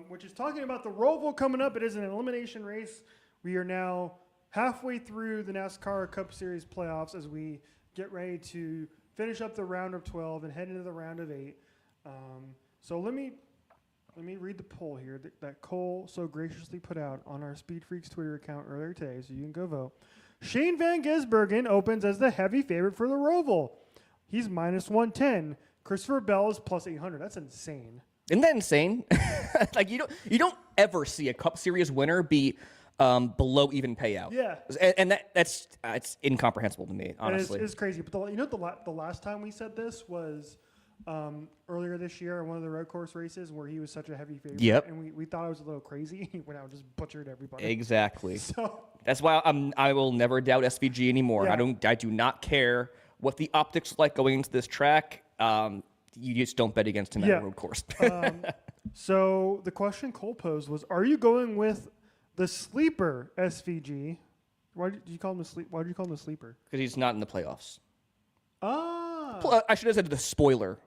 Speaker 1: which is talking about the Roval coming up. It is an elimination race. We are now halfway through the NASCAR Cup Series playoffs as we get ready to finish up the round of 12 and head into the round of 8. So let me read the poll here that Cole so graciously put out on our Speed Freaks Twitter account earlier today, so you can go vote. Shane Van Gisbergen opens as the heavy favorite for the Roval. He's minus 110. Christopher Bell is plus 800. That's insane.
Speaker 2: Isn't that insane? Like you don't ever see a Cup Series winner be below even payout.
Speaker 1: Yeah,
Speaker 2: and that's it's incomprehensible to me, honestly.
Speaker 1: It's crazy. But the last time we said this was earlier this year in one of the road course races where he was such a heavy favorite.
Speaker 2: Yep.
Speaker 1: And we thought it was a little crazy. He went out and just butchered everybody.
Speaker 2: Exactly.
Speaker 1: So
Speaker 2: that's why I will never doubt SVG anymore.
Speaker 1: Yeah.
Speaker 2: I do not care what the optics are like going into this track. You just don't bet against him at a road course.
Speaker 1: So the question Cole posed was, are you going with the sleeper SVG? Why did you call him the sleeper?
Speaker 2: Because he's not in the playoffs.
Speaker 1: Ah.
Speaker 2: I should have said the spoiler.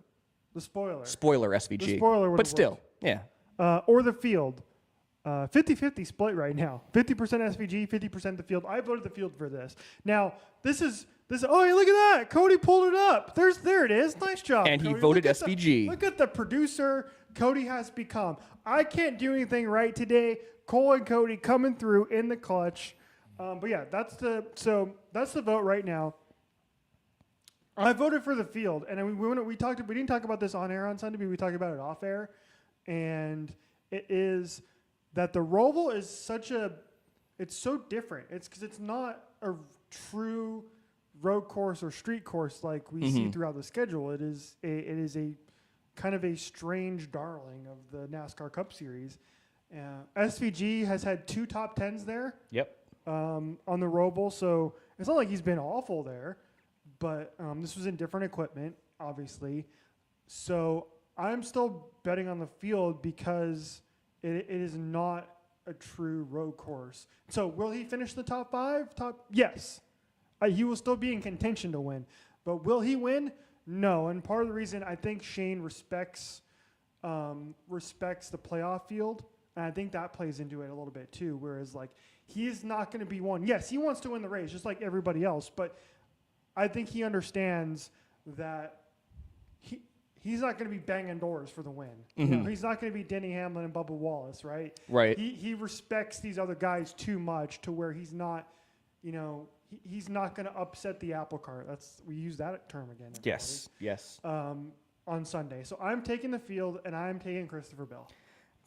Speaker 1: The spoiler.
Speaker 2: Spoiler SVG.
Speaker 1: The spoiler would
Speaker 2: but
Speaker 1: have
Speaker 2: still,
Speaker 1: worked.
Speaker 2: yeah.
Speaker 1: Or the field. 50-50 split right now. 50% SVG, 50% the field. I voted the field for this. Now, this is. Oh, hey, look at that! Cody pulled it up. There it is. Nice job.
Speaker 2: And
Speaker 1: Cody.
Speaker 2: he voted
Speaker 1: look
Speaker 2: SVG.
Speaker 1: Look at the producer Cody has become. I can't do anything right today. Cole and Cody coming through in the clutch. But yeah, that's the vote right now. I voted for the field, and we didn't talk about this on air on Sunday, but we talked about it off air, and it is that the Roval is such a it's so different. It's because it's not a true road course or street course like we see throughout the schedule. It is a kind of a strange darling of the NASCAR Cup Series. SVG has had 2 top 10s there.
Speaker 2: Yep.
Speaker 1: On the Roval, so it's not like he's been awful there, but this was in different equipment, obviously. So I'm still betting on the field because it is not a true road course. So will he finish the top 5? Yes. He will still be in contention to win, but will he win? No. And part of the reason I think Shane respects the playoff field, and I think that plays into it a little bit too. Whereas like he's not going to be one. Yes, he wants to win the race just like everybody else, but I think he understands that he's not going to be banging doors for the win. You know, he's not going to be Denny Hamlin and Bubba Wallace, right?
Speaker 2: Right.
Speaker 1: He respects these other guys too much to where he's not, he's not going to upset the apple cart. We use that term again. Everybody.
Speaker 2: Yes.
Speaker 1: On Sunday. So I'm taking the field and I'm taking Christopher Bell.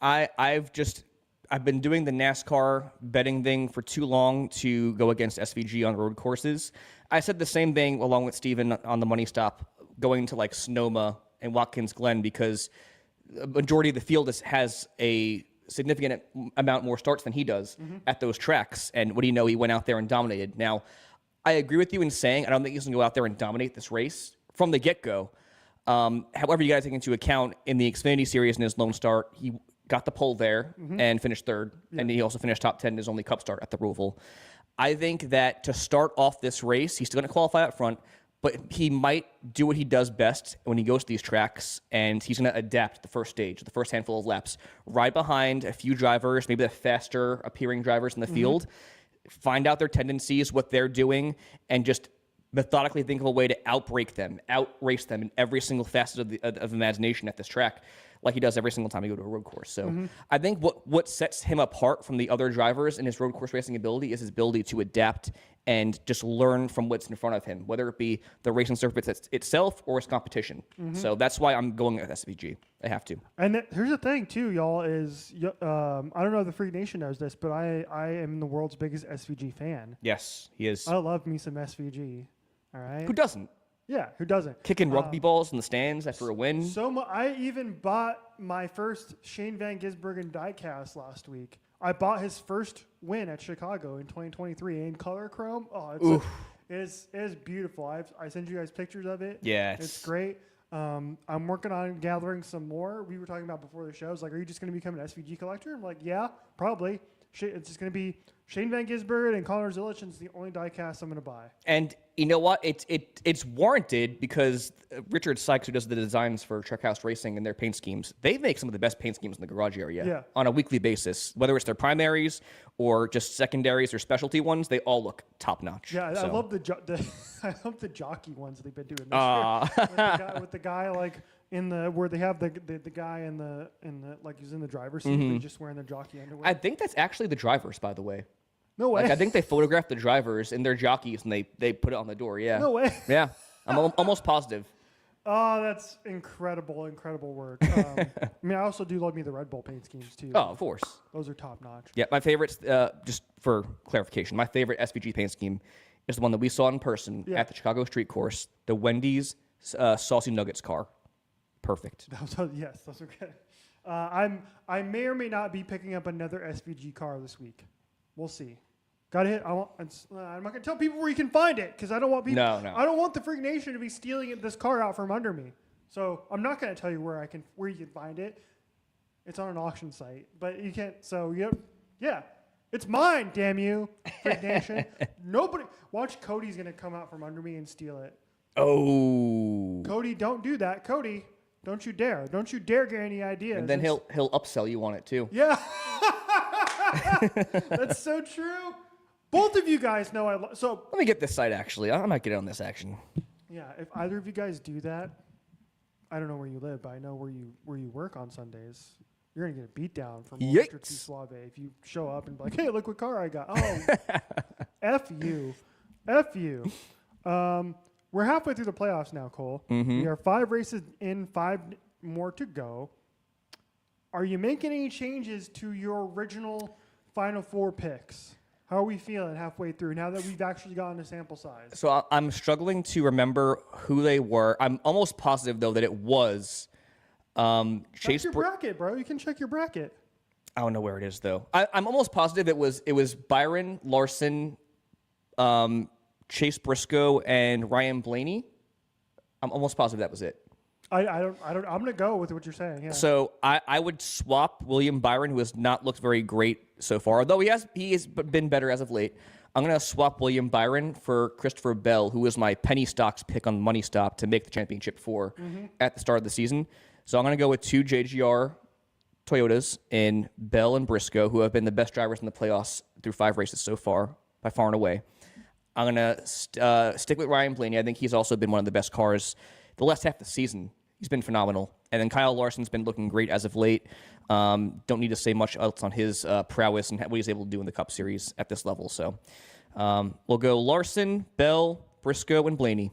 Speaker 2: I've been doing the NASCAR betting thing for too long to go against SVG on road courses. I said the same thing along with Steven on the money stop, going to like Sonoma and Watkins Glen because the majority of the field has a significant amount more starts than he does at those tracks. And what do you know? He went out there and dominated. Now, I agree with you in saying I don't think he's going to go out there and dominate this race from the get-go. However, you got to take into account in the Xfinity Series in his lone start, he got the pole there and finished third. Yeah. And he also finished top 10 in his only Cup start at the Roval. I think that to start off this race, he's still going to qualify up front, but he might do what he does best when he goes to these tracks, and he's going to adapt the first stage, the first handful of laps, ride behind a few drivers, maybe the faster appearing drivers in the field, find out their tendencies, what they're doing, and just methodically think of a way to outbreak them, outrace them in every single facet of imagination at this track, like he does every single time he go to a road course. So I think what sets him apart from the other drivers in his road course racing ability is his ability to adapt and just learn from what's in front of him, whether it be the racing surface itself or his competition. So that's why I'm going with SVG. I have to.
Speaker 1: And here's the thing, too, y'all, is I don't know if the Freak Nation knows this, but I am the world's biggest SVG fan.
Speaker 2: Yes, he is.
Speaker 1: I love me some SVG. All right.
Speaker 2: Who doesn't?
Speaker 1: Yeah, who doesn't?
Speaker 2: Kicking rugby balls in the stands after a win.
Speaker 1: I even bought my first Shane Van Gisbergen diecast last week. I bought his first win at Chicago in 2023 in color chrome. Oh, it's beautiful. I send you guys pictures of it.
Speaker 2: Yeah,
Speaker 1: it's great. I'm working on gathering some more. We were talking about before the show. I was like, are you just going to become an SVG collector? I'm like, yeah, probably. It's just going to be Shane Van Gisbergen and Connor Zilic, and it's the only diecast I'm going to buy.
Speaker 2: And you know what? It's warranted because Richard Sykes, who does the designs for Truckhouse Racing and their paint schemes, they make some of the best paint schemes in the garage area on a weekly basis. Whether it's their primaries or just secondaries or specialty ones, they all look top notch.
Speaker 1: Yeah, I love the jockey ones they've been doing this year with the guy like in the where they have the guy in the like he's in the driver's seat, but he's just wearing the jockey underwear.
Speaker 2: I think that's actually the drivers, by the way.
Speaker 1: No way.
Speaker 2: Like, I think they photographed the drivers and their jockeys and they put it on the door. Yeah.
Speaker 1: No way.
Speaker 2: Yeah. I'm almost positive.
Speaker 1: Oh, that's incredible work. I mean, I also do love me the Red Bull paint schemes too.
Speaker 2: Oh, of course.
Speaker 1: Those are top notch.
Speaker 2: Yeah, my favorites, just for clarification, my favorite SVG paint scheme is the one that we saw in person at the Chicago Street Course, the Wendy's Saucy Nuggets car. Perfect.
Speaker 1: Yes, those are good. I may or may not be picking up another SVG car this week. We'll see. Got to hit. I'm not gonna tell people where you can find it because I don't want people.
Speaker 2: No.
Speaker 1: I don't want the Freak Nation to be stealing this car out from under me. So I'm not gonna tell you where you can find it. It's on an auction site, but you can't. So yeah, it's mine. Damn you, Freak Nation! Nobody. Watch Cody's gonna come out from under me and steal it.
Speaker 2: Oh.
Speaker 1: Cody, don't do that, Cody. Don't you dare! Don't you dare get any ideas.
Speaker 2: And then he'll upsell you on it too.
Speaker 1: Yeah. That's so true. Both of you guys know so
Speaker 2: let me get this site actually. I might get on this action.
Speaker 1: Yeah, if either of you guys do that, I don't know where you live, but I know where you work on Sundays. You're gonna get a beat down from Mr. T Suave if you show up and be like, hey, look what car I got. Oh, F you. We're halfway through the playoffs now, Cole. We are 5 races in, 5 more to go. Are you making any changes to your original Final Four picks? How are we feeling halfway through now that we've actually gotten a sample size?
Speaker 2: So I'm struggling to remember who they were. I'm almost positive, though, that it was
Speaker 1: Check
Speaker 2: Chase.
Speaker 1: your bracket, bro. You can check your bracket.
Speaker 2: I don't know where it is, though. I'm almost positive it was Byron, Larson, Chase Briscoe, and Ryan Blaney. I'm almost positive that was it.
Speaker 1: I'm gonna go with what you're saying. Yeah.
Speaker 2: So I would swap William Byron, who has not looked very great so far, although he has been better as of late. I'm gonna swap William Byron for Christopher Bell, who was my penny stocks pick on Money Stop to make the championship at the start of the season. So I'm gonna go with 2 JGR Toyotas in Bell and Briscoe, who have been the best drivers in the playoffs through 5 races so far, by far and away. I'm gonna stick with Ryan Blaney. I think he's also been one of the best cars the last half of the season. He's been phenomenal. And then Kyle Larson's been looking great as of late. Don't need to say much else on his prowess and what he's able to do in the Cup Series at this level. So we'll go Larson, Bell, Briscoe, and Blaney.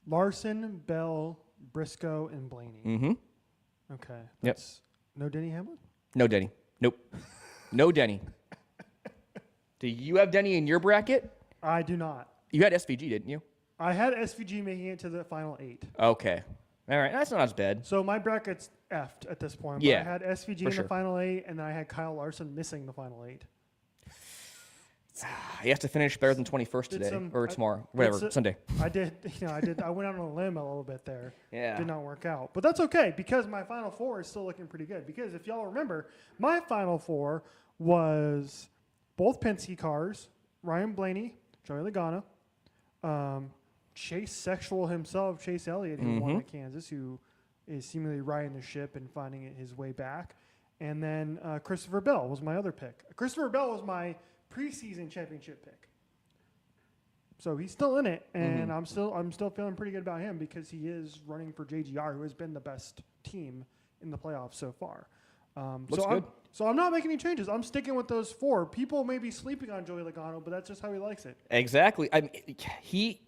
Speaker 1: Larson, Bell, Briscoe, and Blaney.
Speaker 2: Mm-hmm.
Speaker 1: Okay.
Speaker 2: Yep.
Speaker 1: No Denny Hamlin?
Speaker 2: No Denny. Nope. No Denny. Do you have Denny in your bracket?
Speaker 1: I do not.
Speaker 2: You had SVG, didn't you?
Speaker 1: I had SVG making it to the final 8.
Speaker 2: Okay. All right. That's not as bad.
Speaker 1: So my bracket's effed at this point.
Speaker 2: Yeah,
Speaker 1: But I had SVG in the final 8, and then I had Kyle Larson missing the final 8.
Speaker 2: He has to finish better than 21st today or tomorrow, whatever, Sunday.
Speaker 1: I went out on a limb a little bit there.
Speaker 2: Yeah.
Speaker 1: Did not work out. But that's okay because my final 4 is still looking pretty good. Because if y'all remember, my final 4 was both Penske cars, Ryan Blaney, Joey Logano, Chase Sexual himself, Chase Elliott, who won at Kansas, who is seemingly riding the ship and finding his way back. And then Christopher Bell was my other pick. Christopher Bell was my preseason championship pick. So he's still in it, and I'm still feeling pretty good about him because he is running for JGR, who has been the best team in the playoffs so far.
Speaker 2: Looks good.
Speaker 1: So I'm not making any changes. I'm sticking with those 4. People may be sleeping on Joey Logano, but that's just how he likes it.
Speaker 2: Exactly. I mean, he,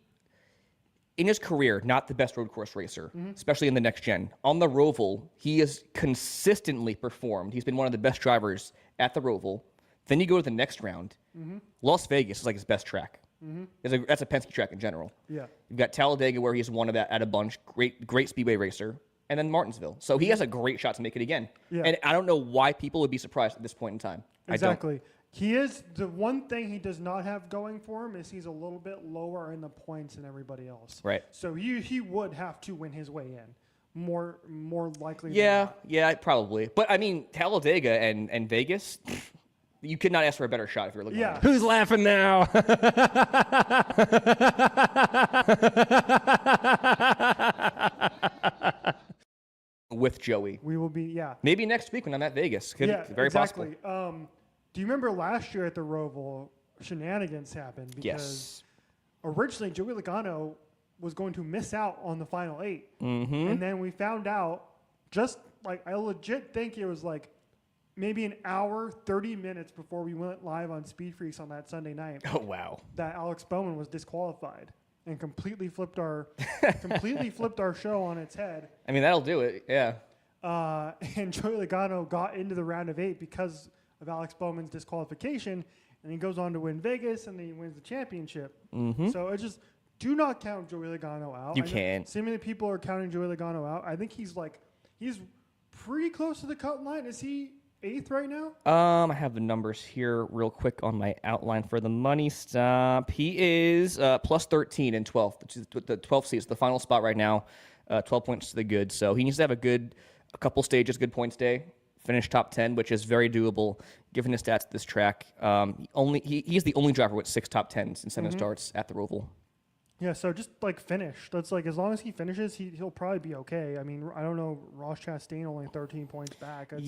Speaker 2: in his career, not the best road course racer, especially in the next gen. On the Roval, he has consistently performed. He's been one of the best drivers at the Roval. Then you go to the next round. Las Vegas is like his best track. That's a Penske track in general.
Speaker 1: Yeah.
Speaker 2: You've got Talladega, where he's won at a bunch. Great speedway racer. And then Martinsville. So he has a great shot to make it again.
Speaker 1: Yeah.
Speaker 2: And I don't know why people would be surprised at this point in time.
Speaker 1: Exactly. He is the one thing he does not have going for him is he's a little bit lower in the points than everybody else.
Speaker 2: Right.
Speaker 1: So he would have to win his way in. More likely
Speaker 2: Yeah,
Speaker 1: than not.
Speaker 2: probably. But I mean, Talladega and Vegas, you could not ask for a better shot if you're looking at it.
Speaker 10: Who's laughing now?
Speaker 2: With Joey.
Speaker 1: We will be,
Speaker 2: Maybe next week when I'm at Vegas. Very
Speaker 1: exactly.
Speaker 2: possible.
Speaker 1: Do you remember last year at the Roval, shenanigans happened? Because originally Joey Logano was going to miss out on the final 8. And then we found out, I legit think it was like maybe an hour, 30 minutes before we went live on Speed Freaks on that Sunday night.
Speaker 2: Oh, wow.
Speaker 1: That Alex Bowman was disqualified and completely flipped our show on its head.
Speaker 2: I mean, that'll do it. Yeah.
Speaker 1: And Joey Logano got into the round of 8 because of Alex Bowman's disqualification, and he goes on to win Vegas, and then he wins the championship. So it just do not count Joey Logano out.
Speaker 2: You can't.
Speaker 1: Seemingly people are counting Joey Logano out. I think he's pretty close to the cut line. Is he 8th right now?
Speaker 2: I have the numbers here real quick on my outline for the money stop. He is plus 13 in 12th, which is the 12th seat. It's the final spot right now. 12 points to the good. So he needs to have a couple stages, good points day, finish top 10, which is very doable given his stats at this track. He's the only driver with 6 top 10s in 7 starts at the Roval.
Speaker 1: Yeah, so just finish. That's as long as he finishes, he'll probably be okay. I mean, I don't know, Ross Chastain only 13 points back. It's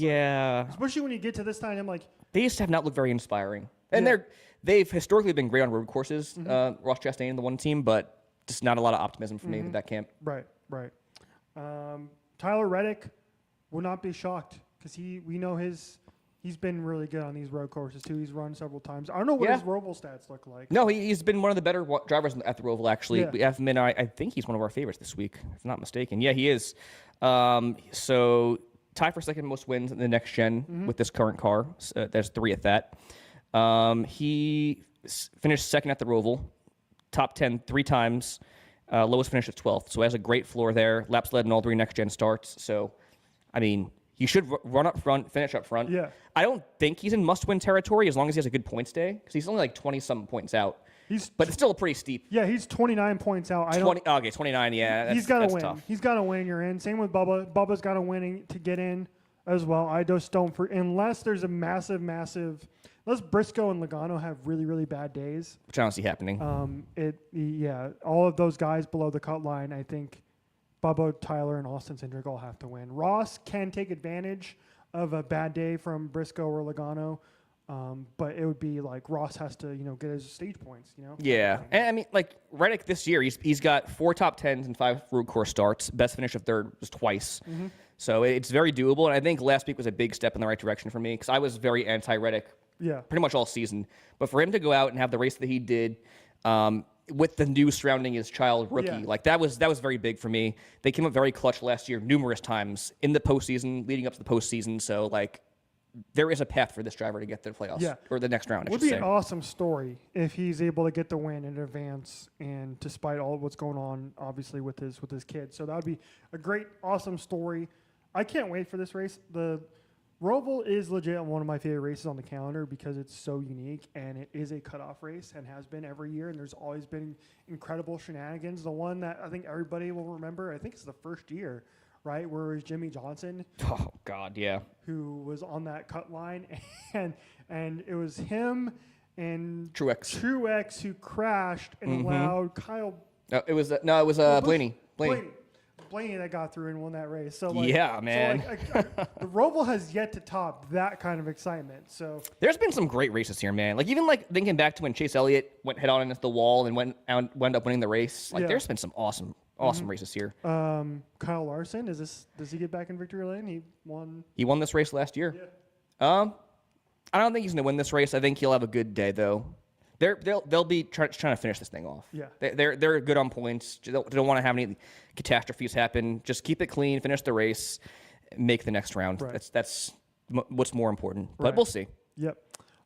Speaker 1: especially when you get to this time,
Speaker 2: they just have not looked very inspiring. And they've historically been great on road courses, Ross Chastain, the one team, but just not a lot of optimism from that camp.
Speaker 1: Right. Tyler Reddick will not be shocked because we know he's been really good on these road courses too. He's run several times. I don't know what his Roval stats look like.
Speaker 2: No, he's been one of the better drivers at the Roval, actually.
Speaker 1: Yeah.
Speaker 2: We have him in, I think he's one of our favorites this week, if I'm not mistaken. Yeah, he is. So tie for second most wins in the next gen with this current car. There's 3 at that. He finished second at the Roval, top 10 3 times, lowest finish at 12th. So he has a great floor there. Laps led in all 3 next-gen starts. So, I mean, he should run up front, finish up front.
Speaker 1: Yeah.
Speaker 2: I don't think he's in must-win territory as long as he has a good points day, because he's only like 20-something points out. But it's still a pretty steep.
Speaker 1: Yeah, he's 29 points out.
Speaker 2: 29, yeah.
Speaker 1: He's got to win.
Speaker 2: Tough.
Speaker 1: He's got to win. You're in. Same with Bubba. Bubba's got to win to get in as well. I just don't unless there's a massive. Unless Briscoe and Logano have really, really bad days.
Speaker 2: Which I don't see happening.
Speaker 1: All of those guys below the cut line, I think Bubba, Tyler, and Austin Cindric all have to win. Ross can take advantage of a bad day from Briscoe or Logano. But it would be like Ross has to, get his stage points,
Speaker 2: Yeah. And I mean, like, Reddick this year, he's got 4 top 10s and 5 road course starts. Best finish of third was twice. Mm-hmm. So it's very doable. And I think last week was a big step in the right direction for me because I was very anti-Reddick pretty much all season. But for him to go out and have the race that he did with the news surrounding his child rookie, like that was very big for me. They came up very clutch last year numerous times in the postseason, leading up to the postseason. So, like, there is a path for this driver to get to the playoffs or the next round.
Speaker 1: It would be an awesome story if he's able to get the win in advance, and despite all of what's going on, obviously with his kid. So that would be a great, awesome story. I can't wait for this race. The Roval is legit one of my favorite races on the calendar because it's so unique, and it is a cutoff race and has been every year. And there's always been incredible shenanigans. The one that I think everybody will remember, I think it's the first year. Right, where it was Jimmy Johnson.
Speaker 2: Oh God, yeah.
Speaker 1: Who was on that cut line, and it was him and Truex who crashed and allowed Kyle.
Speaker 2: It was Blaney.
Speaker 1: Blaney that got through and won that race. So
Speaker 2: man.
Speaker 1: The Roval has yet to top that kind of excitement. So
Speaker 2: there's been some great races here, man. Like even like thinking back to when Chase Elliott went head on into the wall and went up winning the race. Like there's been some awesome races here.
Speaker 1: Kyle Larson, does he get back in victory lane?
Speaker 2: He won this race last year. Yeah. I don't think he's gonna win this race. I think he'll have a good day though. They'll be trying to finish this thing off.
Speaker 1: Yeah.
Speaker 2: They're good on points. They don't want to have any catastrophes happen. Just keep it clean, finish the race, make the next round. Right. That's what's more important. But we'll see.
Speaker 1: Yep.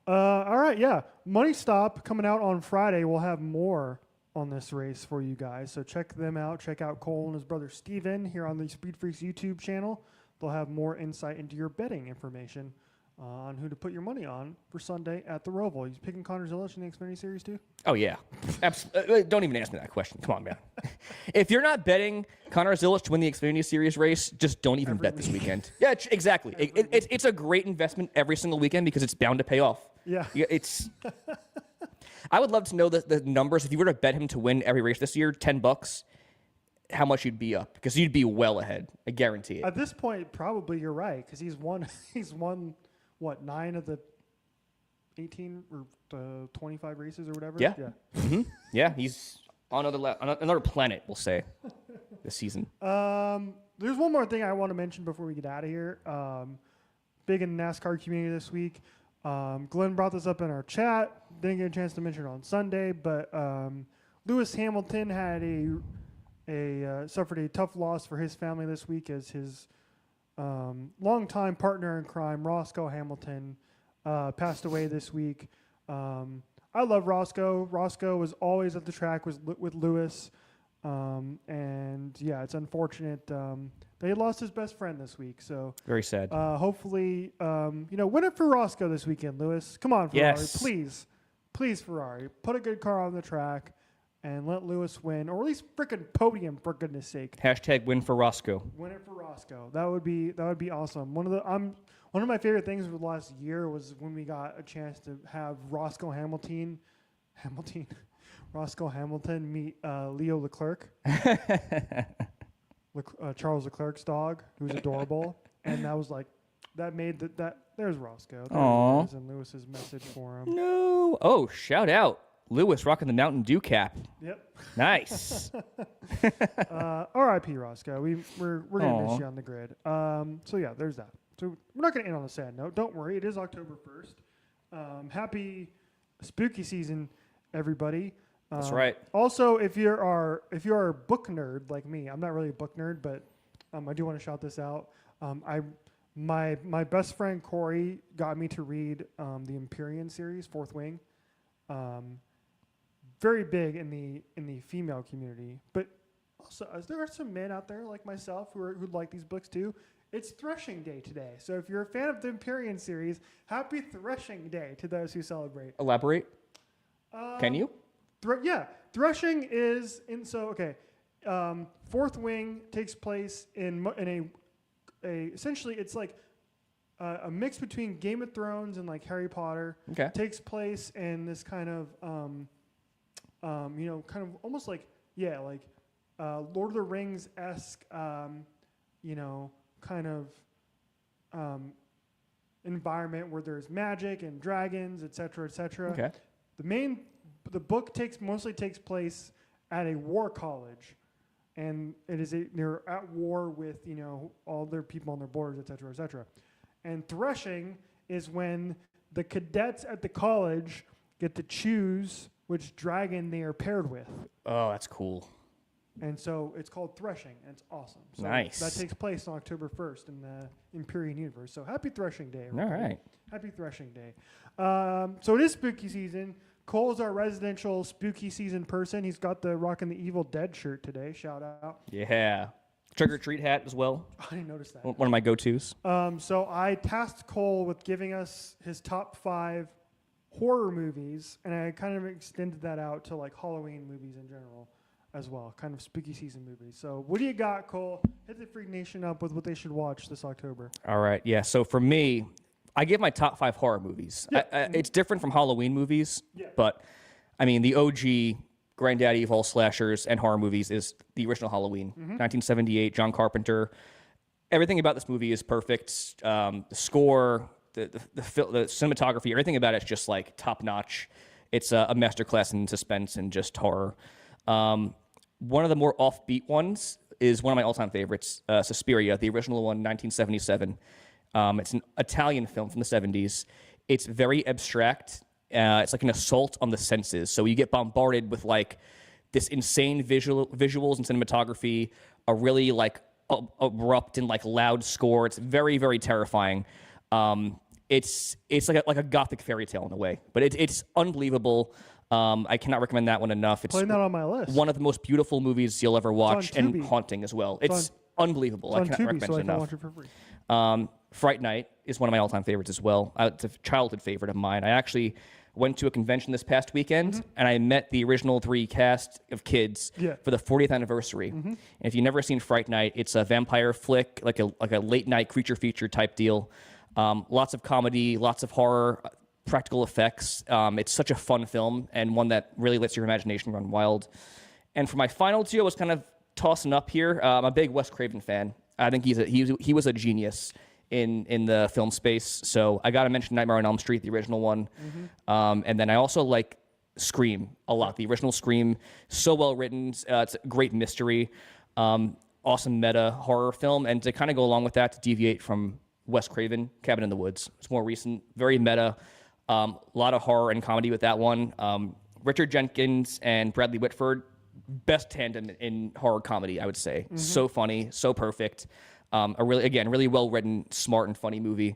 Speaker 1: All right. Yeah. Money Stop coming out on Friday. We'll have more on this race for you guys. So check them out. Check out Cole and his brother Steven here on the Speed Freaks YouTube channel. They'll have more insight into your betting information on who to put your money on for Sunday at the Roval. You picking Connor Zilisch in the Xfinity Series too?
Speaker 2: Oh, yeah. Absolutely. Don't even ask me that question. Come on, man. If you're not betting Connor Zilisch to win the Xfinity Series race, just don't even bet this weekend. Yeah, exactly. It's a great investment every single weekend because it's bound to pay off.
Speaker 1: Yeah.
Speaker 2: I would love to know the numbers. If you were to bet him to win every race this year, $10, how much you'd be up? Because you'd be well ahead. I guarantee it.
Speaker 1: At this point, probably you're right because he's won what, 9 of the 18 or the 25 races or whatever?
Speaker 2: Yeah. Yeah. Mm-hmm. Yeah, he's on another planet, we'll say, this season.
Speaker 1: There's one more thing I want to mention before we get out of here. Big in the NASCAR community this week. Glenn brought this up in our chat. Didn't get a chance to mention it on Sunday, but Lewis Hamilton had suffered a tough loss for his family this week as his longtime partner in crime, Roscoe Hamilton, passed away this week. I love Roscoe. Roscoe was always at the track with Lewis. And yeah, it's unfortunate that he lost his best friend this week. So
Speaker 2: very sad.
Speaker 1: Hopefully, win it for Roscoe this weekend, Lewis. Come on, Ferrari, please, Ferrari, put a good car on the track and let Lewis win, or at least freaking podium for goodness sake.
Speaker 2: # win for Roscoe.
Speaker 1: Win it for Roscoe. That would be awesome. One of my favorite things for the last year was when we got a chance to have Roscoe Hamilton meet Leo Leclerc, Charles Leclerc's dog, who's adorable, and that was like, that made that. There's Roscoe.
Speaker 2: Aww.
Speaker 1: And Lewis's message for him.
Speaker 2: No. Oh, shout out Lewis rocking the Mountain Dew cap.
Speaker 1: Yep.
Speaker 2: Nice.
Speaker 1: R.I.P. Roscoe. We're gonna miss you on the grid. So yeah, there's that. So we're not gonna end on a sad note. Don't worry. It is October 1st. Happy spooky season, everybody.
Speaker 2: That's right.
Speaker 1: Also, if you're a book nerd like me, I'm not really a book nerd, but I do want to shout this out. My best friend Corey got me to read the Empyrean series, Fourth Wing. very big in the female community, but also there are some men out there like myself who like these books too. It's Threshing Day today, so if you're a fan of the Empyrean series, happy Threshing Day to those who celebrate.
Speaker 2: Elaborate. Can you?
Speaker 1: Threshing is Fourth Wing takes place in a essentially it's like a mix between Game of Thrones and like Harry Potter.
Speaker 2: Okay.
Speaker 1: Takes place in this kind of kind of almost like Lord of the Rings esque kind of environment where there's magic and dragons, etc., etc.
Speaker 2: Okay.
Speaker 1: The book mostly takes place at a war college, and they're at war with all their people on their borders, etc., etc. And threshing is when the cadets at the college get to choose which dragon they are paired with.
Speaker 2: Oh, that's cool.
Speaker 1: And so it's called Threshing, and it's awesome. So
Speaker 2: nice.
Speaker 1: That takes place on October 1st in the Empyrean universe. So happy Threshing Day, everybody.
Speaker 2: All right.
Speaker 1: Happy Threshing Day. So it is spooky season. Cole's our residential spooky season person. He's got the Rockin' the Evil Dead shirt today. Shout out.
Speaker 2: Yeah. Trick or treat hat as well.
Speaker 1: I didn't notice that.
Speaker 2: One of my go-tos.
Speaker 1: So I tasked Cole with giving us his top 5 horror movies, and I kind of extended that out to like Halloween movies in general as well, kind of spooky season movies. So what do you got, Cole? Hit the Freak Nation up with what they should watch this October.
Speaker 2: All right, yeah. So for me, I give my top 5 horror movies.
Speaker 1: Yeah.
Speaker 2: It's different from Halloween movies,
Speaker 1: Yeah.
Speaker 2: but I mean the OG granddaddy of all slashers and horror movies is the original Halloween, 1978, John Carpenter. Everything about this movie is perfect. The score, the cinematography, everything about it's just like top notch. It's a masterclass in suspense and just horror. One of the more offbeat ones is one of my all-time favorites, Suspiria, the original one, 1977. It's an Italian film from the 70s. It's very abstract. It's like an assault on the senses. So you get bombarded with like this insane visuals and cinematography, a really like abrupt and like loud score. It's very, very terrifying. It's like a gothic fairy tale in a way, but it's unbelievable. I cannot recommend that one enough. It's
Speaker 1: putting that on my list.
Speaker 2: One of the most beautiful movies you'll ever watch, and haunting as well. It's unbelievable.
Speaker 1: It's
Speaker 2: I cannot
Speaker 1: on Tubi,
Speaker 2: recommend
Speaker 1: so
Speaker 2: it
Speaker 1: I can
Speaker 2: enough.
Speaker 1: watch it for free.
Speaker 2: Fright Night is one of my all-time favorites as well. It's a childhood favorite of mine. I actually went to a convention this past weekend, and I met the original 3 cast of kids for the 40th anniversary. And if you've never seen Fright Night, it's a vampire flick, like a late-night creature feature type deal. Lots of comedy, lots of horror, practical effects. It's such a fun film and one that really lets your imagination run wild. And for my final 2, I was kind of tossing up here. I'm a big Wes Craven fan. I think he was a genius in the film space. So I got to mention Nightmare on Elm Street, the original one. And then I also like Scream a lot. The original Scream, so well written. It's a great mystery. Awesome meta horror film. And to kind of go along with that, to deviate from Wes Craven, Cabin in the Woods. It's more recent, very meta. A lot of horror and comedy with that one. Richard Jenkins and Bradley Whitford, best tandem in horror comedy, I would say. So funny, so perfect. Really well written, smart and funny movie.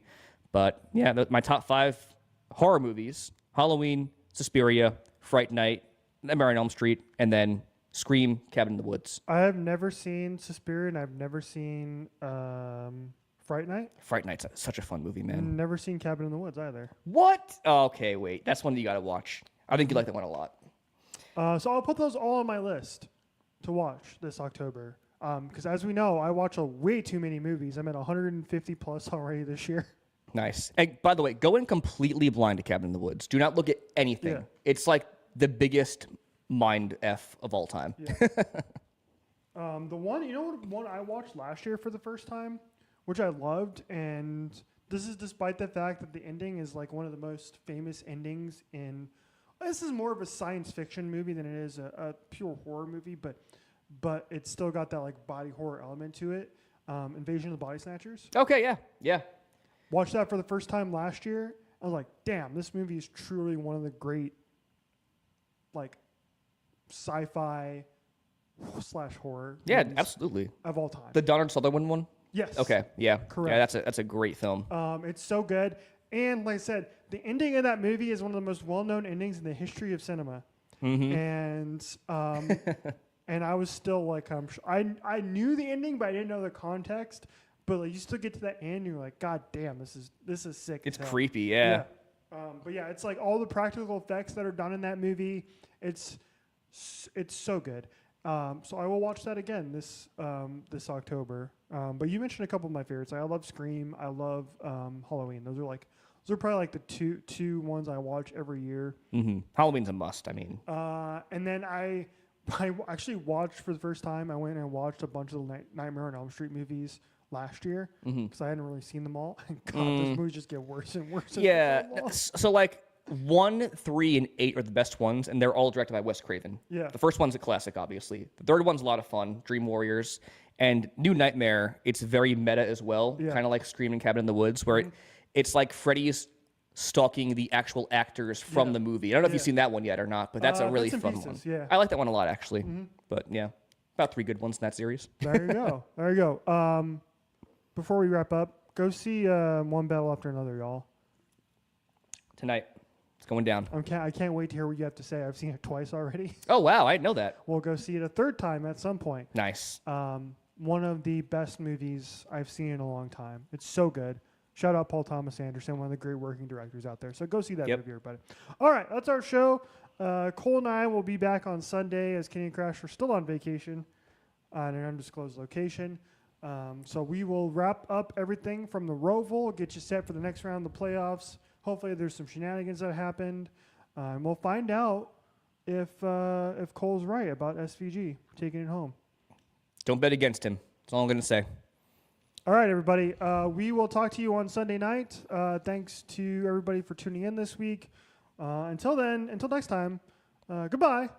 Speaker 2: But yeah, my top 5 horror movies: Halloween, Suspiria, Fright Night, Nightmare on Elm Street, and then Scream, Cabin in the Woods.
Speaker 1: I have never seen Suspiria, and I've never seen Fright Night.
Speaker 2: Fright Night's such a fun movie, man.
Speaker 1: Never seen Cabin in the Woods either.
Speaker 2: What? Oh, okay, wait. That's one that you got to watch. I think you like that one a lot.
Speaker 1: So I'll put those all on my list to watch this October. Because as we know, I watch way too many movies. I'm at 150 plus already this year.
Speaker 2: Nice. And by the way, go in completely blind to Cabin in the Woods. Do not look at anything.
Speaker 1: Yeah.
Speaker 2: It's like the biggest mind F of all time.
Speaker 1: Yeah. The one I watched last year for the first time, which I loved, and this is despite the fact that the ending is like one of the most famous endings in. This is more of a science fiction movie than it is a pure horror movie, but it's still got that like body horror element to it. Invasion of the Body Snatchers.
Speaker 2: Okay, yeah.
Speaker 1: Watched that for the first time last year. I was like, damn, this movie is truly one of the great like sci-fi / horror.
Speaker 2: Yeah,
Speaker 1: movies
Speaker 2: absolutely.
Speaker 1: Of all time.
Speaker 2: The Donald Sutherland one?
Speaker 1: Yes.
Speaker 2: Okay, yeah.
Speaker 1: Correct.
Speaker 2: Yeah, that's a great film.
Speaker 1: It's so good. And like I said, the ending of that movie is one of the most well-known endings in the history of cinema. And and I was still like, I knew the ending, but I didn't know the context. But like, you still get to that end, and you're like, God damn, this is sick.
Speaker 2: It's
Speaker 1: as hell.
Speaker 2: creepy, yeah.
Speaker 1: But yeah, it's like all the practical effects that are done in that movie. It's so good. So I will watch that again this October. But you mentioned a couple of my favorites. I love Scream. I love Halloween. Those are probably like the two ones I watch every year.
Speaker 2: Halloween's a must. I mean,
Speaker 1: and then I actually watched for the first time. I went and watched a bunch of the Nightmare on Elm Street movies last year because I hadn't really seen them all. And God, those movies just get worse and worse.
Speaker 2: Yeah. So like 1, 3, and 8 are the best ones, and they're all directed by Wes Craven.
Speaker 1: Yeah.
Speaker 2: The first one's a classic, obviously. The third one's a lot of fun. Dream Warriors and New Nightmare. It's very meta as well, kind of like Scream and Cabin in the Woods, where it's like Freddy's stalking the actual actors from the movie. I don't know if you've seen that one yet or not, but that's a really fun one.
Speaker 1: Yeah.
Speaker 2: I like that one a lot, actually. But yeah, about 3 good ones in that series.
Speaker 1: There you go. There you go. Before we wrap up, go see One Battle After Another, y'all.
Speaker 2: Tonight. It's going down.
Speaker 1: I can't wait to hear what you have to say. I've seen it twice already.
Speaker 2: Oh, wow. I didn't know that.
Speaker 1: We'll go see it a third time at some point.
Speaker 2: Nice.
Speaker 1: One of the best movies I've seen in a long time. It's so good. Shout out Paul Thomas Anderson, one of the great working directors out there. So go see that movie, everybody. All right, that's our show. Cole and I will be back on Sunday as Kenny and Crash are still on vacation at an undisclosed location. So we will wrap up everything from the Roval, get you set for the next round of the playoffs. Hopefully there's some shenanigans that happened. And we'll find out if Cole's right about SVG taking it home.
Speaker 2: Don't bet against him. That's all I'm going to say.
Speaker 1: All right, everybody. We will talk to you on Sunday night. Thanks to everybody for tuning in this week. Until then, until next time, goodbye.